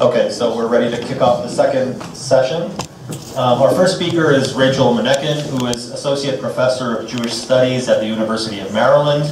Okay, so we're ready to kick off the second session. Our first speaker is Rachel Manekin, who is Associate Professor of Jewish Studies at the University of Maryland.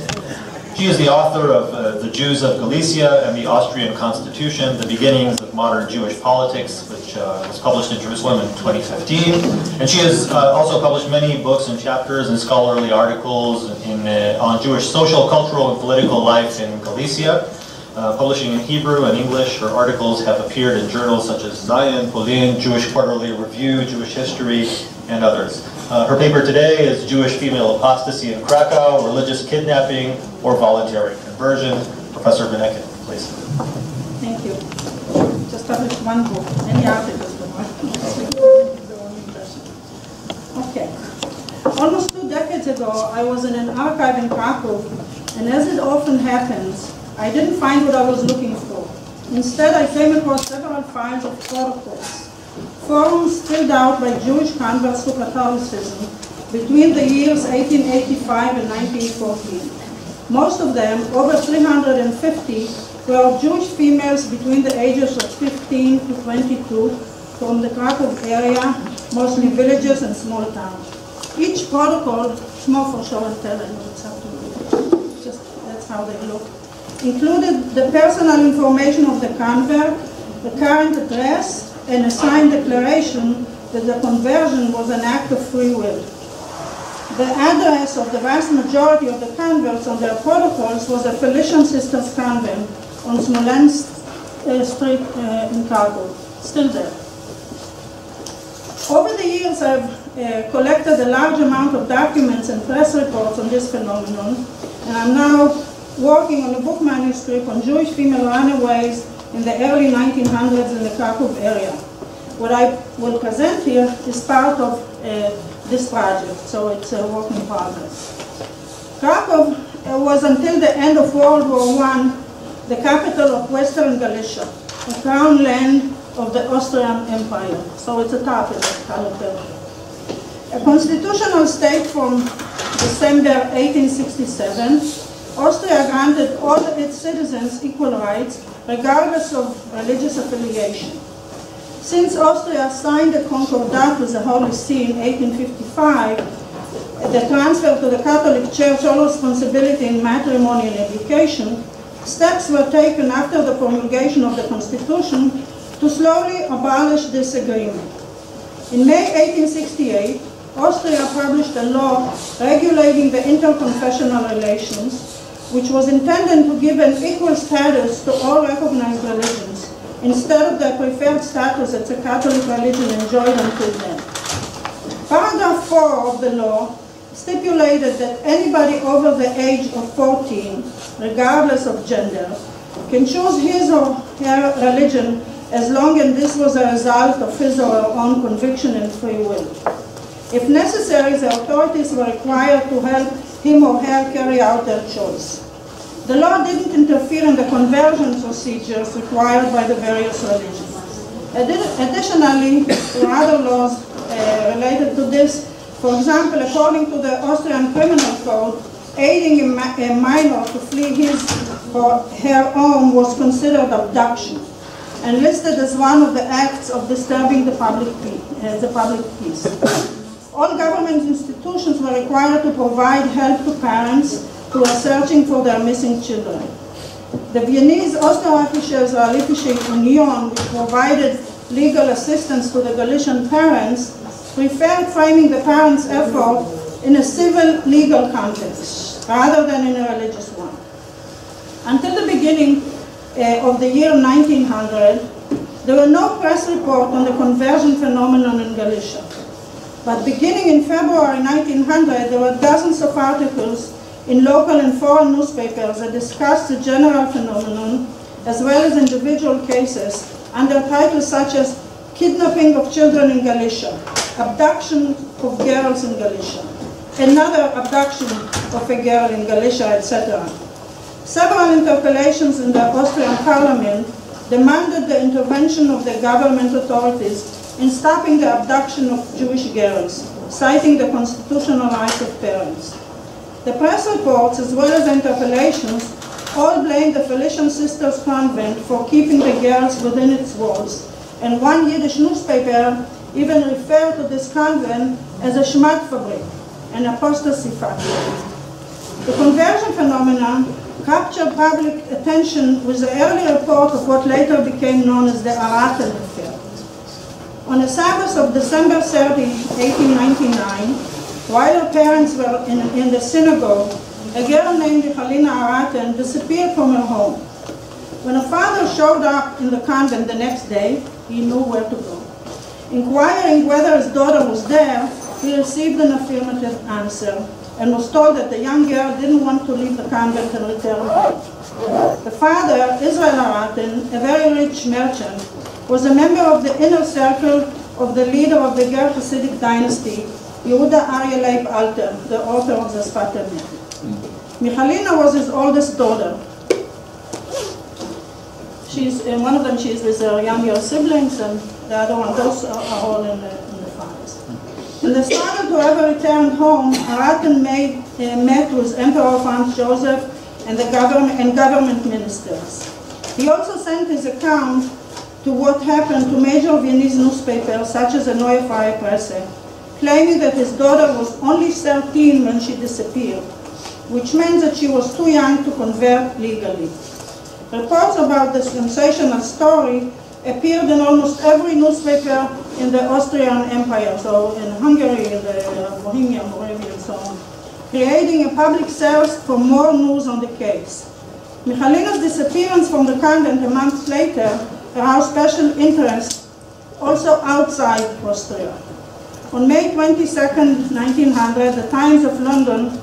She is the author of The Jews of Galicia and the Austrian Constitution, The Beginnings of Modern Jewish Politics, which was published in Jerusalem in 2015. And she has also published many books and chapters and scholarly articles on Jewish social, cultural, and political life in Galicia. Publishing in Hebrew and English, her articles have appeared in journals such as Zion, Polin, Jewish Quarterly Review, Jewish History, and others. Her paper today is Jewish Female Apostasy in Krakow, Religious Kidnapping or Voluntary Conversion. Professor Manekin, please. Thank you. Just published one book. Any articles for one? Okay. Almost 2 decades ago, I was in an archive in Krakow, and as it often happens, I didn't find what I was looking for. Instead, I came across several files of protocols, forms filled out by Jewish converts to Catholicism between the years 1885 and 1914. Most of them, over 350, were of Jewish females between the ages of 15 to 22 from the Krakow area, mostly villages and small towns. Each protocol, it's more for show and tell, I know it's up to you. Just that's how they look. Included the personal information of the convert, the current address, and a signed declaration that the conversion was an act of free will. The address of the vast majority of the converts on their protocols was the Felician Sisters Convent on Smolensk Street in Krakow, still there. Over the years, I've collected a large amount of documents and press reports on this phenomenon, and I'm now working on a book manuscript on Jewish female runaways in the early 1900s in the Krakow area. What I will present here is part of this project, so it's a work in progress. Krakow was until the end of World War I the capital of Western Galicia, the crown land of the Austrian Empire, so it's a topic of color. A constitutional state from December 1867, Austria granted all its citizens equal rights, regardless of religious affiliation. Since Austria signed the Concordat with the Holy See in 1855, the transfer to the Catholic Church all responsibility in matrimony and education, steps were taken after the promulgation of the Constitution to slowly abolish this agreement. In May 1868, Austria published a law regulating the interconfessional relations, which was intended to give an equal status to all recognized religions, instead of their preferred status as a Catholic religion enjoyed until then. Paragraph 4 of the law stipulated that anybody over the age of 14, regardless of gender, can choose his or her religion as long as this was a result of his or her own conviction and free will. If necessary, the authorities were required to help him or her carry out their choice. The law didn't interfere in the conversion procedures required by the various religions. Additionally, there are other laws related to this. For example, according to the Austrian Criminal Code, aiding a minor to flee his or her home was considered abduction and listed as one of the acts of disturbing the public peace. All government institutions were required to provide help to parents who are searching for their missing children. The Viennese Österreichische Israelitische Union, which provided legal assistance to the Galician parents, preferred framing the parents' effort in a civil legal context rather than in a religious one. Until the beginning of the year 1900, there were no press reports on the conversion phenomenon in Galicia. But beginning in February 1900, there were dozens of articles in local and foreign newspapers that discussed the general phenomenon, as well as individual cases, under titles such as Kidnapping of Children in Galicia, Abduction of Girls in Galicia, Another Abduction of a Girl in Galicia, etc. Several interpellations in the Austrian parliament demanded the intervention of the government authorities in stopping the abduction of Jewish girls, citing the constitutional rights of parents. The press reports, as well as interpellations, All blamed the Felician Sisters Convent for keeping the girls within its walls, and one Yiddish newspaper even referred to this convent as a Schmadfabrik, an apostasy factory. The conversion phenomenon captured public attention with the early report of what later became known as the Araten affair. On the Sabbath of December 30, 1899, while her parents were in the synagogue, a girl named Helena Araten disappeared from her home. When her father showed up in the convent the next day, he knew where to go. Inquiring whether his daughter was there, he received an affirmative answer and was told that the young girl didn't want to leave the convent and return home. The father, Israel Araten, a very rich merchant, was a member of the inner circle of the leader of the Ger Hasidic dynasty, Yehuda Aryeh Leib Alter, the author of the Sfat Emet. Michalina was his oldest daughter. One of them she's with her younger siblings, and the other one, those are all in the fathers. In the struggle to ever return home, Araten met with Emperor Franz Joseph and government ministers. He also sent his account to what happened to major Viennese newspapers such as the Neue Freie Presse, claiming that his daughter was only 13 when she disappeared, which meant that she was too young to convert legally. Reports about the sensational story appeared in almost every newspaper in the Austrian Empire, so in Hungary, in the Bohemia, Moravia, and so on, creating a public thirst for more news on the case. Michalina's disappearance from the convent a month later aroused special interest also outside Austria. On May 22, 1900, the Times of London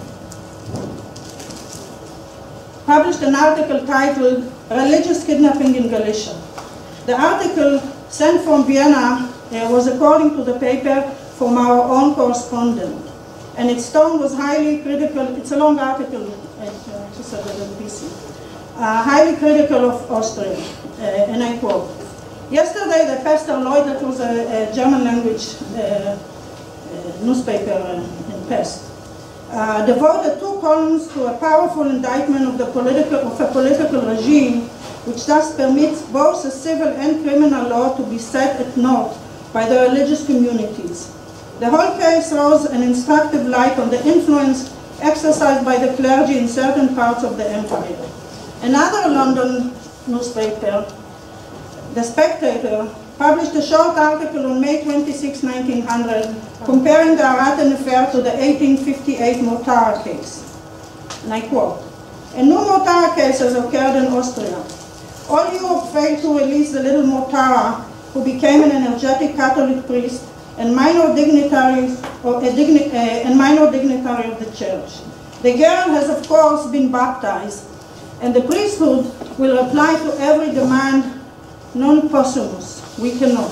published an article titled "Religious Kidnapping in Galicia." The article, sent from Vienna, was, according to the paper, from our own correspondent, and its tone was highly critical. It's a long article, highly critical of Austria, and I quote, "Yesterday, the Pastor Lloyd," that was a German language newspaper in Pest, devoted 2 columns to a powerful indictment of a political regime which thus permits both a civil and criminal law to be set at naught by the religious communities. The whole case throws an instructive light on the influence exercised by the clergy in certain parts of the empire. Another London newspaper, The Spectator, published a short article on May 26, 1900, comparing the Araten affair to the 1858 Mortara case. And I quote, "A new Mortara case has occurred in Austria. All Europe failed to release the little Mortara, who became an energetic Catholic priest and minor dignitary of the church. The girl has, of course, been baptized, and the priesthood will reply to every demand non possumus, we cannot.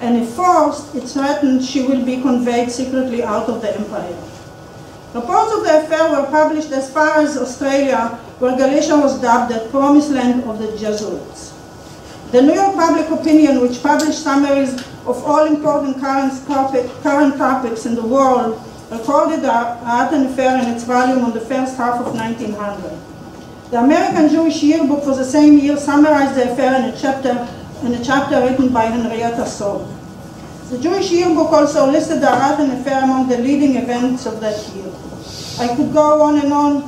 And if forced, it's threatened she will be conveyed secretly out of the empire." Reports of the affair were published as far as Australia, where Galicia was dubbed the promised land of the Jesuits. The New York Public Opinion, which published summaries of all important current topics in the world, recorded the Araten affair in its volume on the first half of 1900. The American Jewish Yearbook for the same year summarized the affair in a chapter written by Henrietta Sohl. The Jewish Yearbook also listed the Araten affair among the leading events of that year. I could go on and on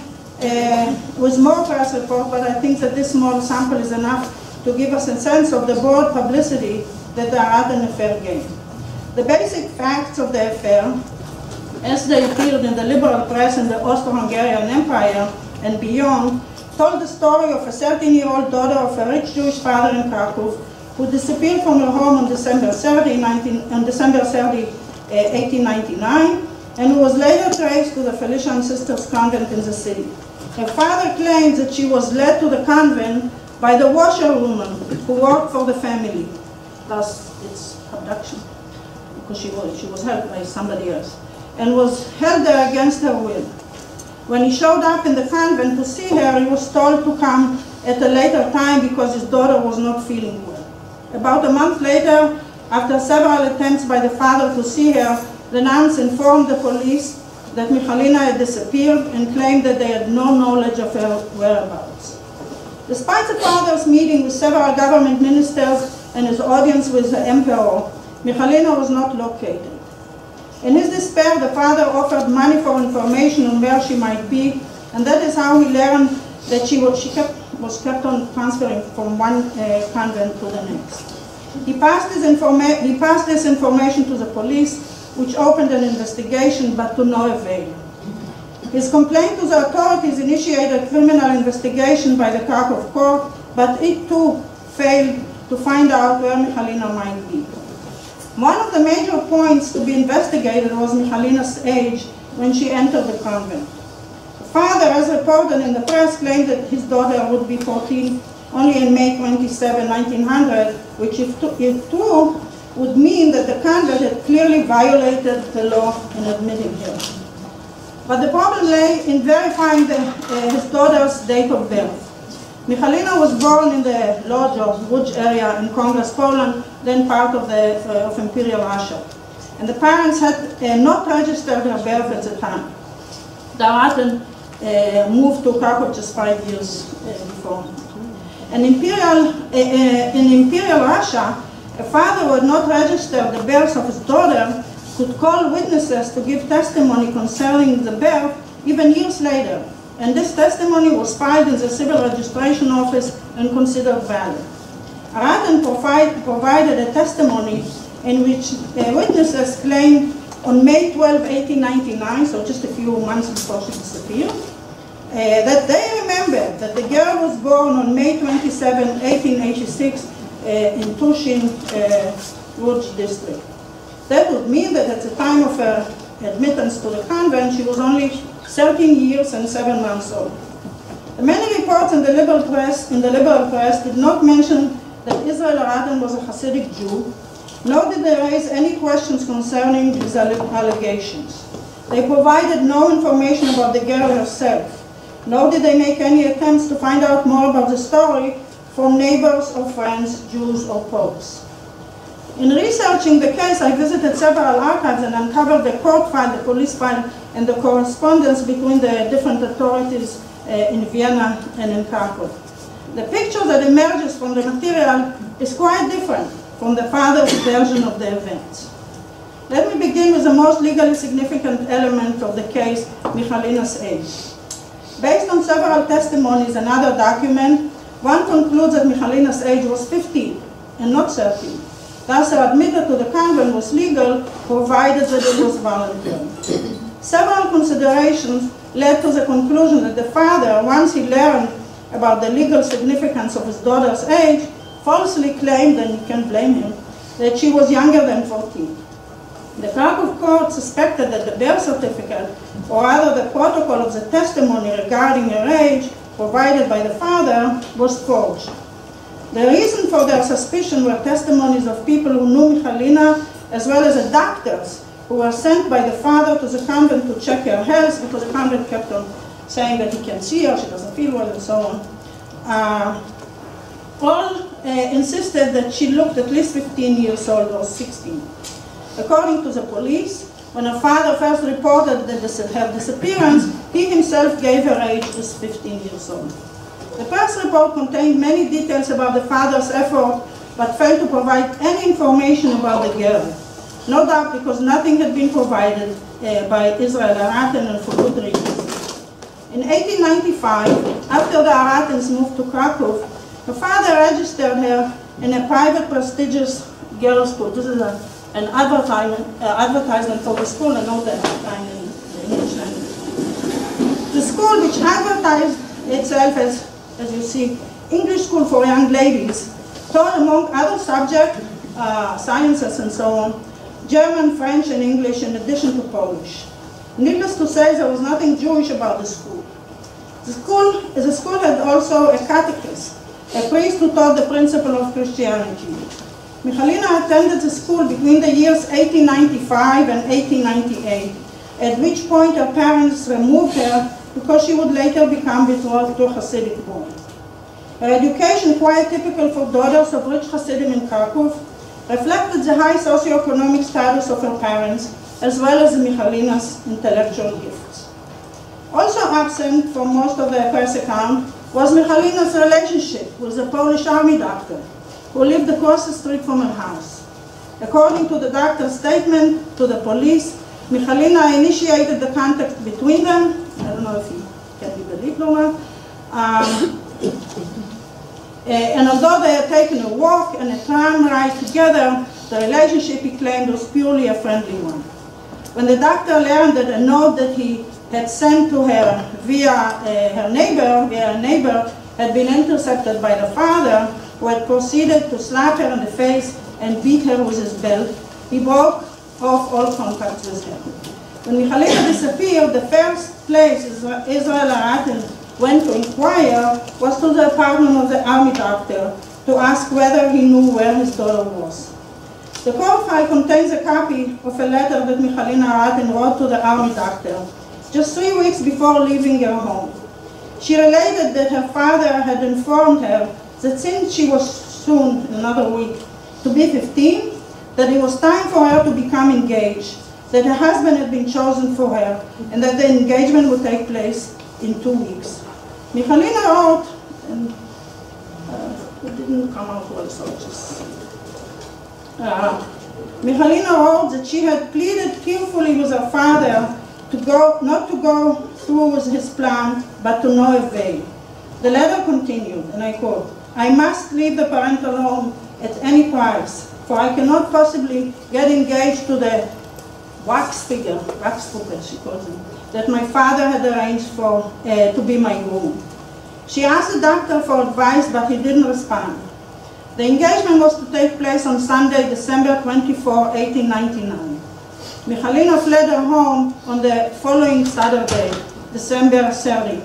with more press reports, but I think that this small sample is enough to give us a sense of the broad publicity that the Araten affair gained. The basic facts of the affair, as they appeared in the liberal press in the Austro-Hungarian Empire and beyond, told the story of a 13-year-old daughter of a rich Jewish father in Krakow who disappeared from her home on December 30, 1899, and who was later traced to the Felician Sisters convent in the city. Her father claims that she was led to the convent by the washerwoman who worked for the family, thus its abduction, because she was held by somebody else, and was held there against her will. When he showed up in the convent to see her, he was told to come at a later time because his daughter was not feeling well. About a month later, after several attempts by the father to see her, the nuns informed the police that Michalina had disappeared and claimed that they had no knowledge of her whereabouts. Despite the father's meeting with several government ministers and his audience with the emperor, Michalina was not located. In his despair, the father offered money for information on where she might be, and that is how he learned that she was kept on transferring from one convent to the next. He passed this information to the police, which opened an investigation, but to no avail. His complaint to the authorities initiated a criminal investigation by the Krakow court, but it too failed to find out where Michalina might be. One of the major points to be investigated was Michalina's age when she entered the convent. The father, as reported in the press, claimed that his daughter would be 14 only in May 27, 1900, which if true, would mean that the convent had clearly violated the law in admitting her. But the problem lay in verifying his daughter's date of birth. Michalina was born in the Lodz or Łódź area in Congress, Poland, then part of Imperial Russia. And the parents had not registered her birth at the time. The Ratten moved to Krakow just 5 years before. And in Imperial Russia, a father who had not registered the birth of his daughter could call witnesses to give testimony concerning the birth even years later. And this testimony was filed in the civil registration office and considered valid. Ratten provided a testimony in which witnesses claimed on May 12, 1899, so just a few months before she disappeared, that they remembered that the girl was born on May 27, 1886 in Tushin, Łódź district. That would mean that at the time of her admittance to the convent, she was only 13 years and 7 months old. The many reports in the liberal press did not mention that Israel Ratten was a Hasidic Jew, nor did they raise any questions concerning these allegations. They provided no information about the girl herself, nor did they make any attempts to find out more about the story from neighbors or friends, Jews or Poles. In researching the case, I visited several archives and uncovered the court file, the police file, and the correspondence between the different authorities in Vienna and in Krakow. The picture that emerges from the material is quite different from the father's version of the events. Let me begin with the most legally significant element of the case, Michalina's age. Based on several testimonies and other documents, one concludes that Michalina's age was 15 and not 13. Thus, her admission to the convent was legal, provided that it was voluntary. Several considerations led to the conclusion that the father, once he learned about the legal significance of his daughter's age, falsely claimed, and you can't blame him, that she was younger than 14. The Krakow court suspected that the birth certificate, or rather the protocol of the testimony regarding her age, provided by the father, was forged. The reason for their suspicion were testimonies of people who knew Michalina, as well as the doctors who were sent by the father to the convent to check her health, because the convent kept on saying that he can see her, she doesn't feel well, and so on. All insisted that she looked at least 15 years old or 16. According to the police, when her father first reported her disappearance, he himself gave her age as 15 years old. The press report contained many details about the father's effort, but failed to provide any information about the girl. No doubt because nothing had been provided by Israel Ratten, and for good reasons. In 1895, after the Rattens moved to Krakow, her father registered her in a private, prestigious girls' school. This is an advertisement for the school, and all that kind in the English language. The school, which advertised itself as you see, English school for young ladies, taught among other subjects, sciences and so on, German, French, and English, in addition to Polish. Needless to say, there was nothing Jewish about the school. The school had also a catechist, a priest who taught the principle of Christianity. Michalina attended the school between the years 1895 and 1898, at which point her parents removed her because she would later become betrothed to a Hasidic boy. Her education, quite typical for daughters of rich Hasidim in Krakow, reflected the high socioeconomic status of her parents, as well as Michalina's intellectual gifts. Also absent from most of the press account was Michalina's relationship with the Polish army doctor who lived across the street from her house. According to the doctor's statement to the police, Michalina initiated the contact between them. I don't know if he can be believed or not. And although they had taken a walk and a tram ride together, the relationship, he claimed, was purely a friendly one. When the doctor learned that a note that he had sent to her via a neighbor, had been intercepted by the father, who had proceeded to slap her in the face and beat her with his belt, he broke off all contact with her. When Michalina disappeared, the first place Israel Aratin went to inquire was to the apartment of the army doctor to ask whether he knew where his daughter was. The court file contains a copy of a letter that Michalina Aratin wrote to the army doctor just 3 weeks before leaving her home. She related that her father had informed her that since she was soon, another week, to be 15, that it was time for her to become engaged, that her husband had been chosen for her, and that the engagement would take place in 2 weeks. Michalina wrote, and it didn't come out well, so just... Michalina wrote that she had pleaded tearfully with her father not to go through with his plan, but to no avail. The letter continued, and I quote, "I must leave the parental home at any price, for I cannot possibly get engaged to the wax figure, she calls him, that my father had arranged for to be my groom." She asked the doctor for advice, but he didn't respond. The engagement was to take place on Sunday, December 24, 1899. Michalina fled her home on the following Saturday, December 30.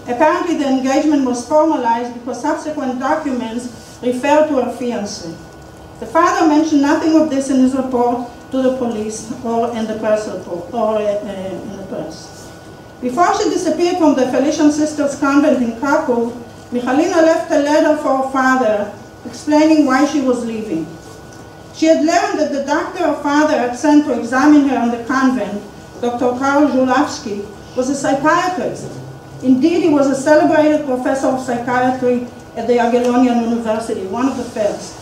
Apparently the engagement was formalized because subsequent documents referred to her fiancé. The father mentioned nothing of this in his report to the police or in the press report, in the press. Before she disappeared from the Felician Sisters convent in Krakow, Michalina left a letter for her father explaining why she was leaving. She had learned that the doctor her father had sent to examine her in the convent, Dr. Karl Żuławski, was a psychiatrist. Indeed, he was a celebrated professor of psychiatry at the Jagiellonian University, one of the first.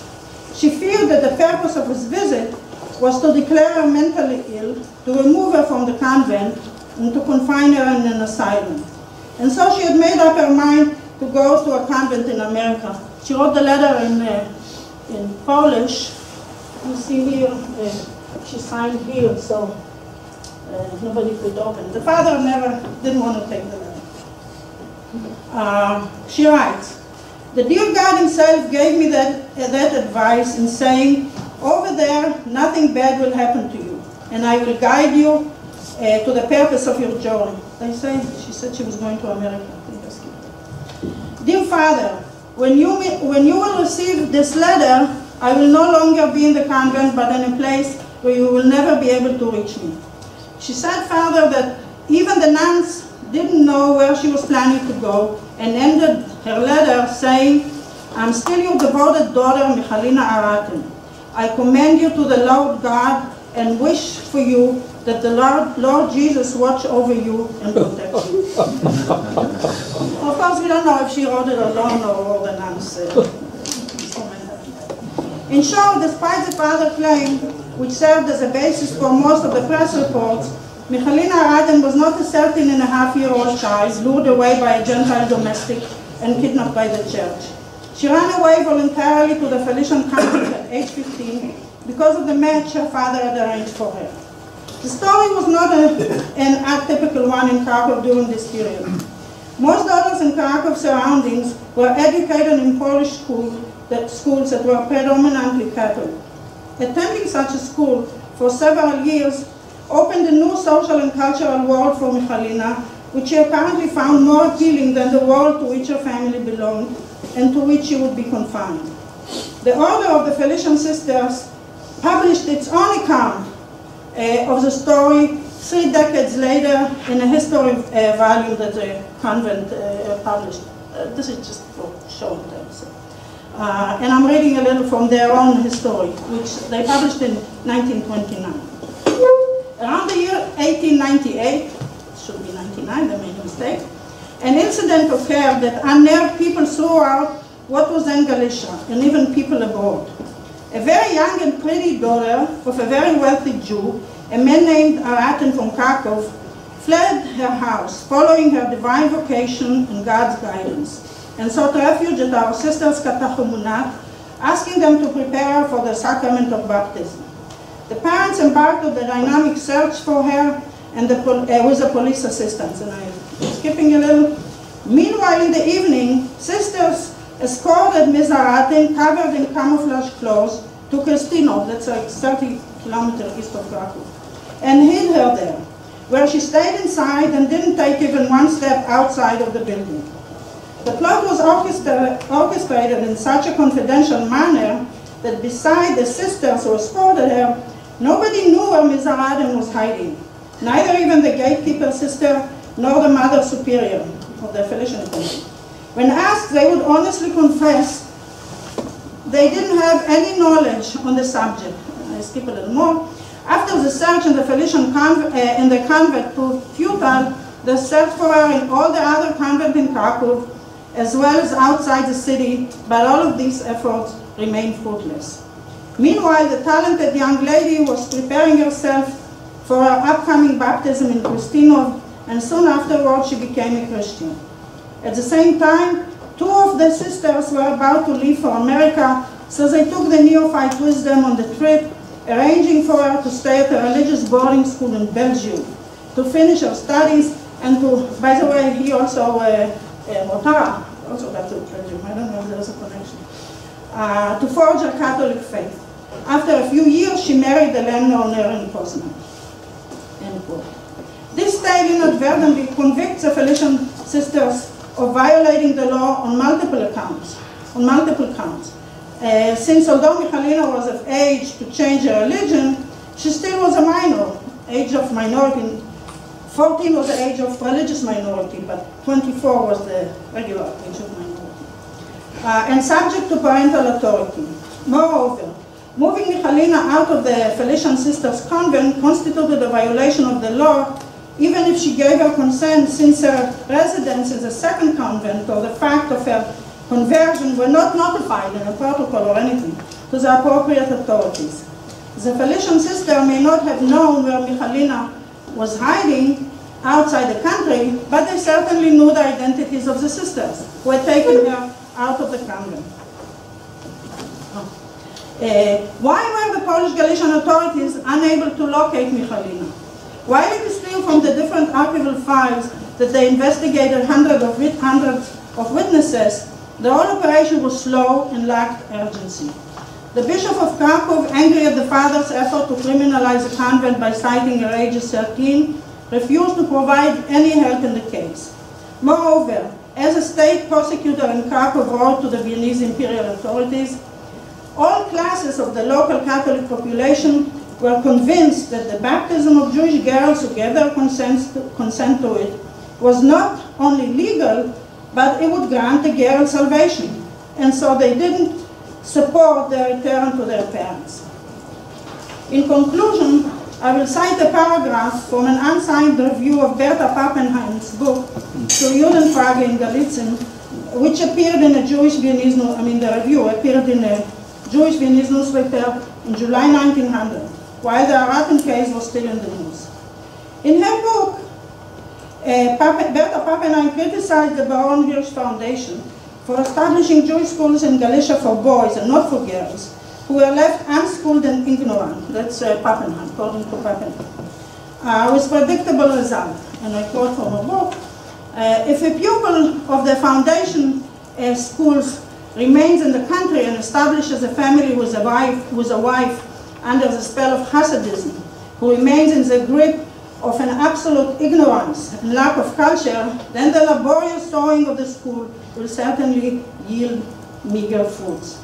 She feared that the purpose of his visit was to declare her mentally ill, to remove her from the convent, and to confine her in an asylum. And so she had made up her mind to go to a convent in America. She wrote the letter in Polish. You see here, she signed here, so nobody could open it. The father didn't want to take the letter. She writes, "The dear God himself gave me that advice in saying, over there, nothing bad will happen to you, and I will guide you to the purpose of your journey." She said she was going to America. "Dear Father, when you will receive this letter, I will no longer be in the convent, but in a place where you will never be able to reach me." She said further that even the nuns didn't know where she was planning to go, and ended her letter saying, "I'm still your devoted daughter, Michalina Aratin. I commend you to the Lord God and wish for you that the Lord Jesus watch over you and protect you." Of course, we don't know if she wrote it alone or the nuns. In short, despite the father's claim, which served as a basis for most of the press reports, Michalina Aratin was not a 13-and-a-half-year-old child lured away by a Gentile domestic and kidnapped by the church. She ran away voluntarily to the Felician convent at age 15 because of the match her father had arranged for her. The story was not an atypical one in Krakow during this period. Most daughters in Krakow surroundings were educated in Polish schools that were predominantly Catholic. Attending such a school for several years opened a new social and cultural world for Michalina, which she apparently found more appealing than the world to which her family belonged and to which she would be confined. The Order of the Felician Sisters published its own account of the story 3 decades later in a history volume that the convent published. This is just for show and tell. And I'm reading a little from their own history, which they published in 1929. Around the year 1898, it should be 99, they made a mistake, an incident occurred that unnerved people throughout what was then Galicia, and even people abroad. A very young and pretty daughter of a very wealthy Jew, a man named Aratin from Kharkov, fled her house, following her divine vocation and God's guidance, and sought refuge at our sister's Katachumunat, asking them to prepare her for the sacrament of baptism. The parents embarked on the dynamic search for her and with the police assistance. And I'm skipping a little. Meanwhile, in the evening, sisters escorted Ms. Aratin, covered in camouflage clothes, to Kristinov, that's like 30 kilometers east of Krakow, and hid her there, where she stayed inside and didn't take even one step outside of the building. The plot was orchestrated in such a confidential manner that beside the sisters who escorted her, nobody knew where Ms. Aratin was hiding, neither even the gatekeeper sister nor the mother superior of the Felician Committee. When asked, they would honestly confess they didn't have any knowledge on the subject. I skip a little more. After the search in the Felician convent proved futile, the search for her in all the other convents in Kharkov, as well as outside the city, but all of these efforts remained fruitless. Meanwhile, the talented young lady was preparing herself for her upcoming baptism in Kristinov, and soon afterwards she became a Christian. At the same time, two of the sisters were about to leave for America, so they took the neophyte with them on the trip, arranging for her to stay at a religious boarding school in Belgium, to finish her studies, and to, by the way, he also, Motara, also got to Belgium, I don't know if there's a connection, to forge her Catholic faith. After a few years, she married the landowner in Poznan. End quote. This tale inadvertently convicts the Felician sisters of violating the law on multiple counts. Since although Michalina was of age to change her religion, she still was a minor, age of minority. 14 was the age of religious minority, but 24 was the regular age of minority. And subject to parental authority. Moreover, moving Michalina out of the Felician Sisters convent constituted a violation of the law, even if she gave her consent, since her residence in the second convent or the fact of her conversion were not notified in a protocol or anything to the appropriate authorities. The Felician sister may not have known where Michalina was hiding outside the country, but they certainly knew the identities of the sisters who had taken her out of the convent. Why were the Polish Galician authorities unable to locate Michalina? While it is clear from the different archival files that they investigated hundreds of witnesses, the whole operation was slow and lacked urgency. The Bishop of Kharkov, angry at the father's effort to criminalize the convent by citing her age as 13, refused to provide any help in the case. Moreover, as a state prosecutor in Kharkov wrote to the Viennese imperial authorities, all classes of the local Catholic population were convinced that the baptism of Jewish girls who gave their consent to it was not only legal, but it would grant the girl salvation. And so they didn't support their return to their parents. In conclusion, I will cite a paragraph from an unsigned review of Berta Pappenheim's book, Zur Judenfrage in Galizien, which appeared in a Jewish Viennese, the review appeared in a Jewish Viennese newspaper in July 1900, while the Aratin case was still in the news. In her book, Berta Pappenheim criticized the Baron Hirsch Foundation for establishing Jewish schools in Galicia for boys and not for girls, who were left unschooled and ignorant. That's Pappenheim, according to Pappenheim, with predictable result. And I quote from her book, if a pupil of the foundation schools remains in the country and establishes a family with a wife under the spell of Hasidism, who remains in the grip of an absolute ignorance and lack of culture, then the laborious sowing of the school will certainly yield meager fruits.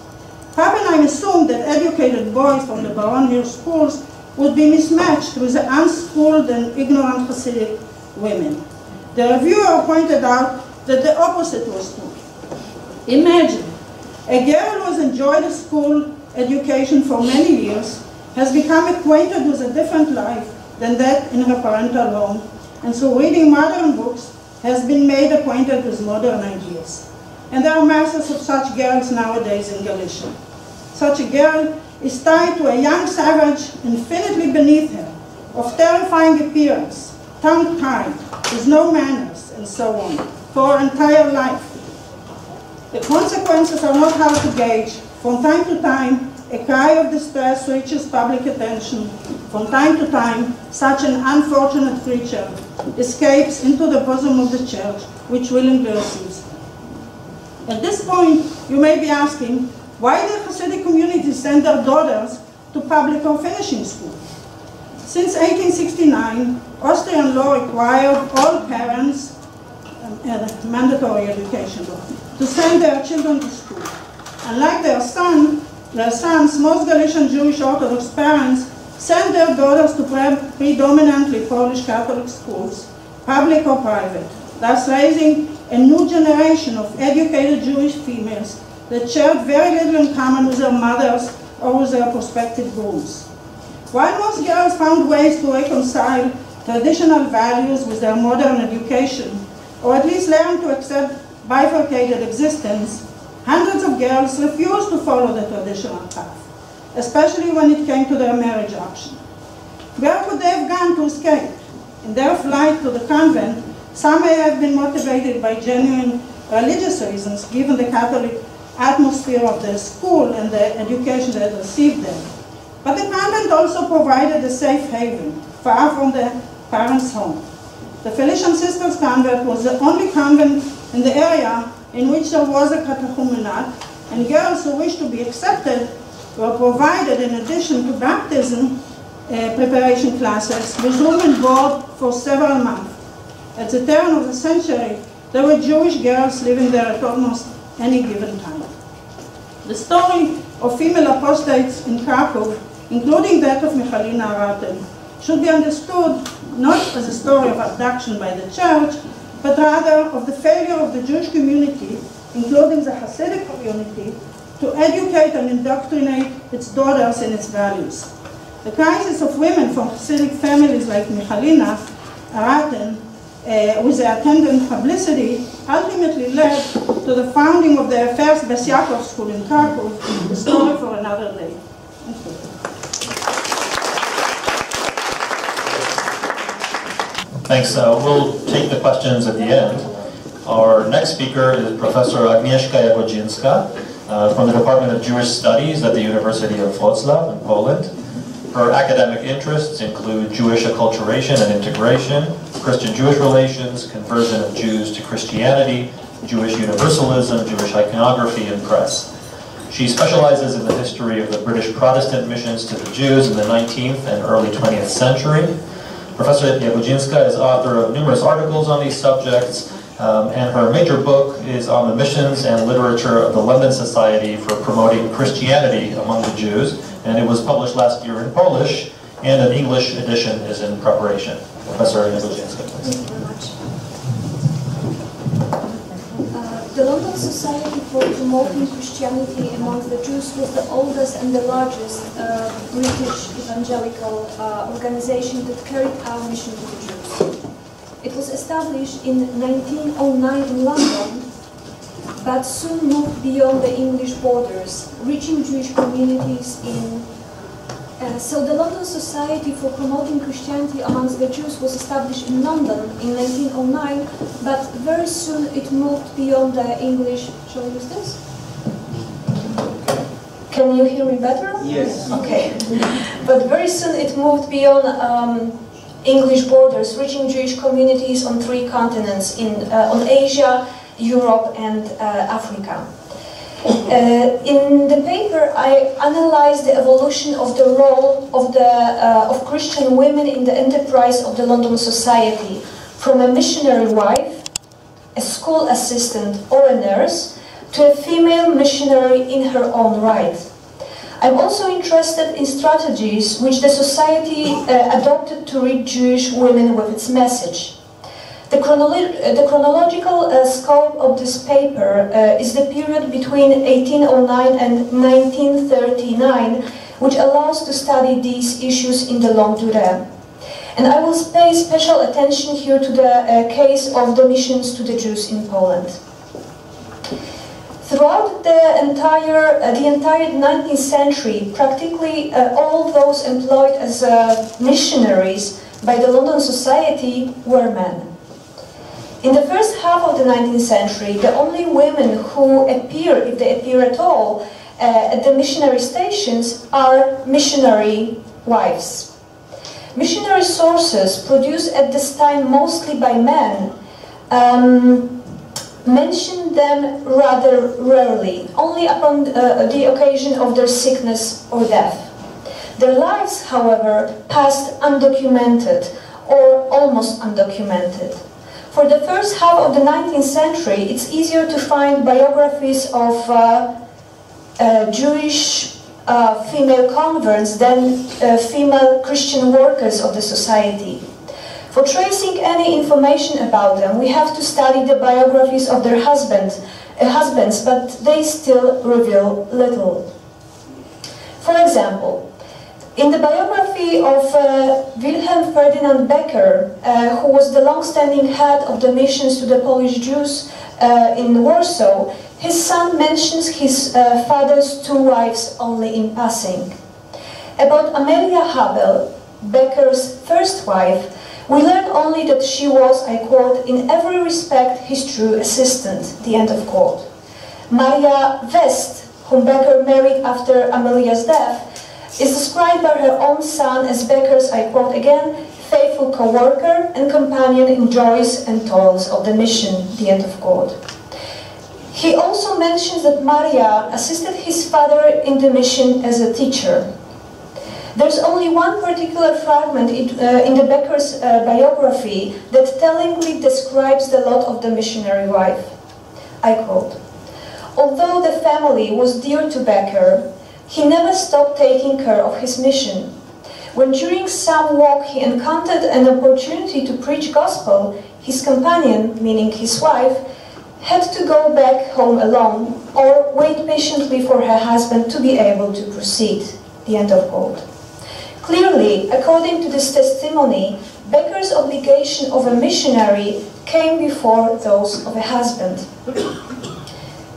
Pappenheim assumed that educated boys from the Baron Hirsch schools would be mismatched with the unschooled and ignorant Hasidic women. The reviewer pointed out that the opposite was true. Imagine, a girl who has enjoyed a school education for many years has become acquainted with a different life than that in her parental home, and so reading modern books, has been made acquainted with modern ideas. And there are masses of such girls nowadays in Galicia. Such a girl is tied to a young savage infinitely beneath her, of terrifying appearance, tongue-tied, with no manners, and so on, for her entire life. The consequences are not hard to gauge. From time to time, a cry of distress reaches public attention. From time to time, such an unfortunate creature escapes into the bosom of the church, which willingly receives her. At this point, you may be asking, why do Hasidic communities send their daughters to public or finishing school? Since 1869, Austrian law required all parents, mandatory education law, to send their children to school. Unlike their sons, most Galician Jewish Orthodox parents send their daughters to predominantly Polish Catholic schools, public or private, thus raising a new generation of educated Jewish females that shared very little in common with their mothers or with their prospective grooms. While most girls found ways to reconcile traditional values with their modern education, or at least learn to accept bifurcated existence, hundreds of girls refused to follow the traditional path, especially when it came to their marriage option. Where could they have gone to escape? In their flight to the convent, some may have been motivated by genuine religious reasons, given the Catholic atmosphere of the school and the education they had received there. But the convent also provided a safe haven, far from the parents' home. The Felician Sisters Convent was the only convent in the area in which there was a catechumenate, and girls who wished to be accepted were provided, in addition to baptism preparation classes, with room and board for several months. At the turn of the century, there were Jewish girls living there at almost any given time. The story of female apostates in Krakow, including that of Helena Ratten, should be understood not as a story of abduction by the church, but rather of the failure of the Jewish community, including the Hasidic community, to educate and indoctrinate its daughters in its values. The crisis of women from Hasidic families like Helena Ratten, with the attendant publicity, ultimately led to the founding of the first Bes Yaakov school in Krakow, the story for another day. Thank you. Thanks. We'll take the questions at the end. Our next speaker is Professor Agnieszka Jagodzińska from the Department of Jewish Studies at the University of Wrocław in Poland. Her academic interests include Jewish acculturation and integration, Christian-Jewish relations, conversion of Jews to Christianity, Jewish universalism, Jewish iconography, and press. She specializes in the history of the British Protestant missions to the Jews in the 19th and early 20th century. Professor Jagodzińska is author of numerous articles on these subjects, and her major book is on the missions and literature of the London Society for Promoting Christianity Among the Jews, and it was published last year in Polish, and an English edition is in preparation. Professor Jagodzińska, please. Thank you very much. The London Society for Promoting Christianity Among the Jews was the oldest and the largest British evangelical organization that carried out mission to the Jews. It was established in 1909 in London, but soon moved beyond the English borders, reaching Jewish communities in... So the London Society for Promoting Christianity Amongst the Jews was established in London in 1909, but very soon it moved beyond the English... Shall I use this? Can you hear me better? Yes. Okay. But very soon it moved beyond English borders, reaching Jewish communities on 3 continents, on Asia, Europe, and Africa. In the paper, I analyzed the evolution of the role of Christian women in the enterprise of the London Society, from a missionary wife, a school assistant, or a nurse, to a female missionary in her own right. I'm also interested in strategies which the Society adopted to reach Jewish women with its message. The chronological scope of this paper is the period between 1809 and 1939, which allows to study these issues in the longue durée. And I will pay special attention here to the case of the missions to the Jews in Poland. Throughout the entire 19th century, practically all those employed as missionaries by the London Society were men. In the first half of the 19th century, the only women who appear, if they appear at all, at the missionary stations are missionary wives. Missionary sources, produced at this time mostly by men, mention them rather rarely, only upon the occasion of their sickness or death. Their lives, however, passed undocumented or almost undocumented. For the first half of the 19th century, it's easier to find biographies of Jewish female converts than female Christian workers of the society. For tracing any information about them, we have to study the biographies of their husbands, but they still reveal little. For example, in the biography of Wilhelm Ferdinand Becker, who was the long-standing head of the missions to the Polish Jews in Warsaw, his son mentions his father's two wives only in passing. About Amelia Habel, Becker's first wife, we learn only that she was, I quote, in every respect his true assistant, the end of quote. Maria West, whom Becker married after Amelia's death, is described by her own son as Becker's, I quote again, faithful co-worker and companion in joys and toils of the mission, the end of quote. He also mentions that Maria assisted his father in the mission as a teacher. There's only one particular fragment in the Becker's biography that tellingly describes the lot of the missionary wife. I quote, "Although the family was dear to Becker, he never stopped taking care of his mission. When during some walk he encountered an opportunity to preach gospel, his companion, meaning his wife, had to go back home alone or wait patiently for her husband to be able to proceed." The end of quote. Clearly, according to this testimony, Becker's obligation of a missionary came before those of a husband.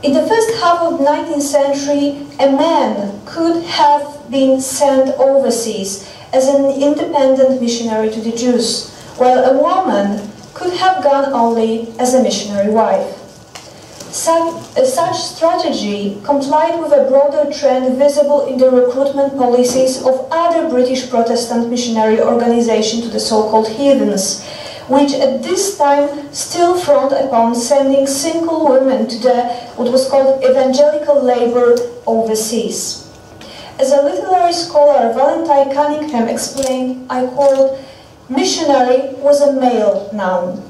In the first half of the 19th century, a man could have been sent overseas as an independent missionary to the Jews, while a woman could have gone only as a missionary wife. Such strategy complied with a broader trend visible in the recruitment policies of other British Protestant missionary organizations to the so-called heathens, which at this time still frowned upon sending single women to what was called evangelical labor overseas. As a literary scholar, Valentine Cunningham explained, I quote, "Missionary was a male noun.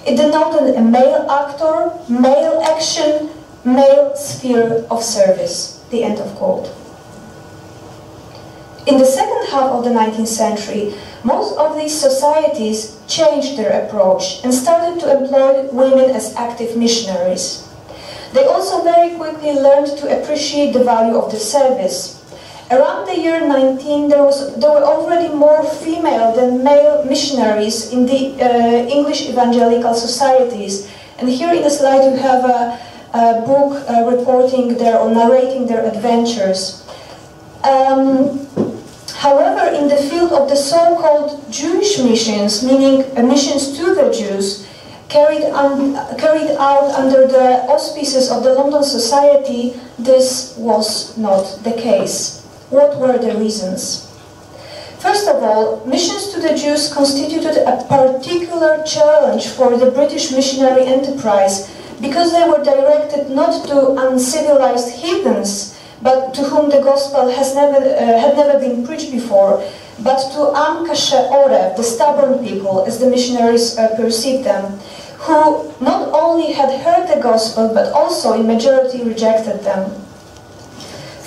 It denoted a male actor, male action, male sphere of service." The end of quote. In the second half of the 19th century, most of these societies changed their approach and started to employ women as active missionaries. They also very quickly learned to appreciate the value of the service. Around the year 19, there were already more female than male missionaries in the English evangelical societies. And here in the slide you have a book reporting their or narrating their adventures. However, in the field of the so-called Jewish missions, meaning missions to the Jews, carried out under the auspices of the London Society, this was not the case. What were the reasons? First of all, missions to the Jews constituted a particular challenge for the British missionary enterprise because they were directed not to uncivilized heathens, but to whom the gospel had never been preached before, but to Coche, the stubborn people, as the missionaries perceived them, who not only had heard the gospel, but also in majority rejected them.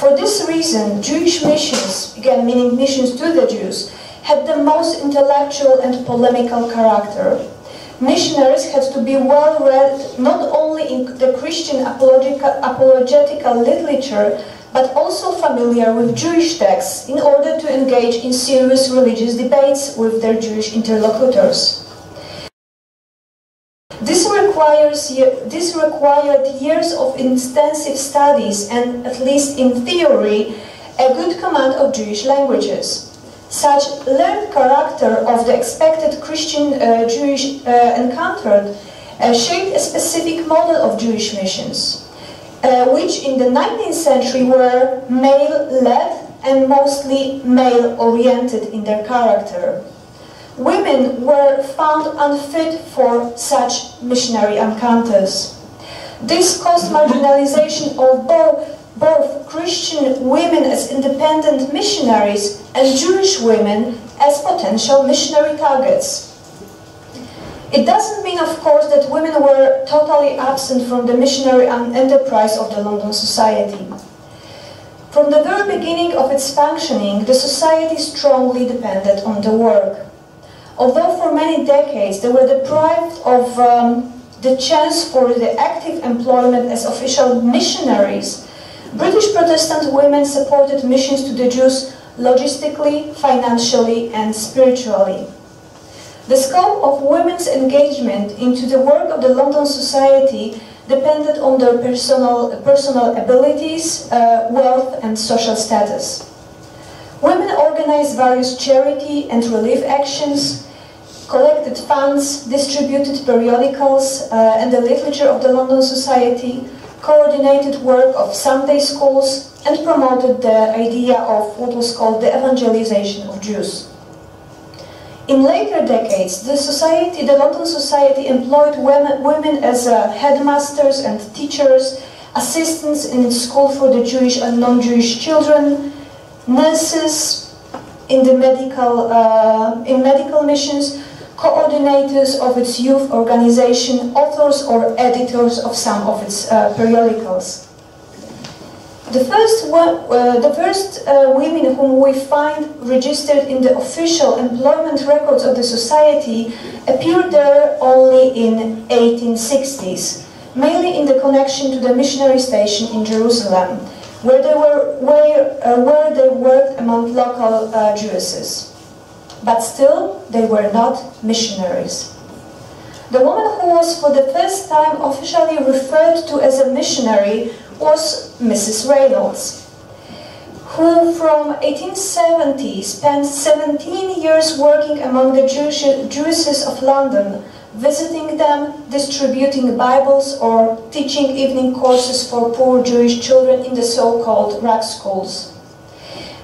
For this reason, Jewish missions, again meaning missions to the Jews, had the most intellectual and polemical character. Missionaries had to be well read not only in the Christian apologetical literature, but also familiar with Jewish texts in order to engage in serious religious debates with their Jewish interlocutors. This required years of intensive studies and, at least in theory, a good command of Jewish languages. Such learned character of the expected Christian-Jewish encounter shaped a specific model of Jewish missions, which in the 19th century were male-led and mostly male-oriented in their character. Women were found unfit for such missionary encounters. This caused marginalization of both Christian women as independent missionaries and Jewish women as potential missionary targets. It doesn't mean, of course, that women were totally absent from the missionary enterprise of the London Society. From the very beginning of its functioning, the Society strongly depended on the work. Although for many decades they were deprived of the chance for the active employment as official missionaries, British Protestant women supported missions to the Jews logistically, financially, and spiritually. The scope of women's engagement into the work of the London Society depended on their personal abilities, wealth, and social status. Women organized various charity and relief actions, collected funds, distributed periodicals and the literature of the London Society, coordinated work of Sunday schools, and promoted the idea of what was called the evangelization of Jews. In later decades, the London Society employed women as headmasters and teachers, assistants in school for the Jewish and non-Jewish children, nurses in medical missions, coordinators of its youth organization, authors or editors of some of its periodicals. The first women whom we find registered in the official employment records of the Society appeared there only in 1860s, mainly in the connection to the missionary station in Jerusalem, where they worked among local Jewesses. But still, they were not missionaries. The woman who was for the first time officially referred to as a missionary was Mrs. Reynolds, who from 1870 spent 17 years working among the Jewesses of London, visiting them, distributing Bibles, or teaching evening courses for poor Jewish children in the so-called rag schools.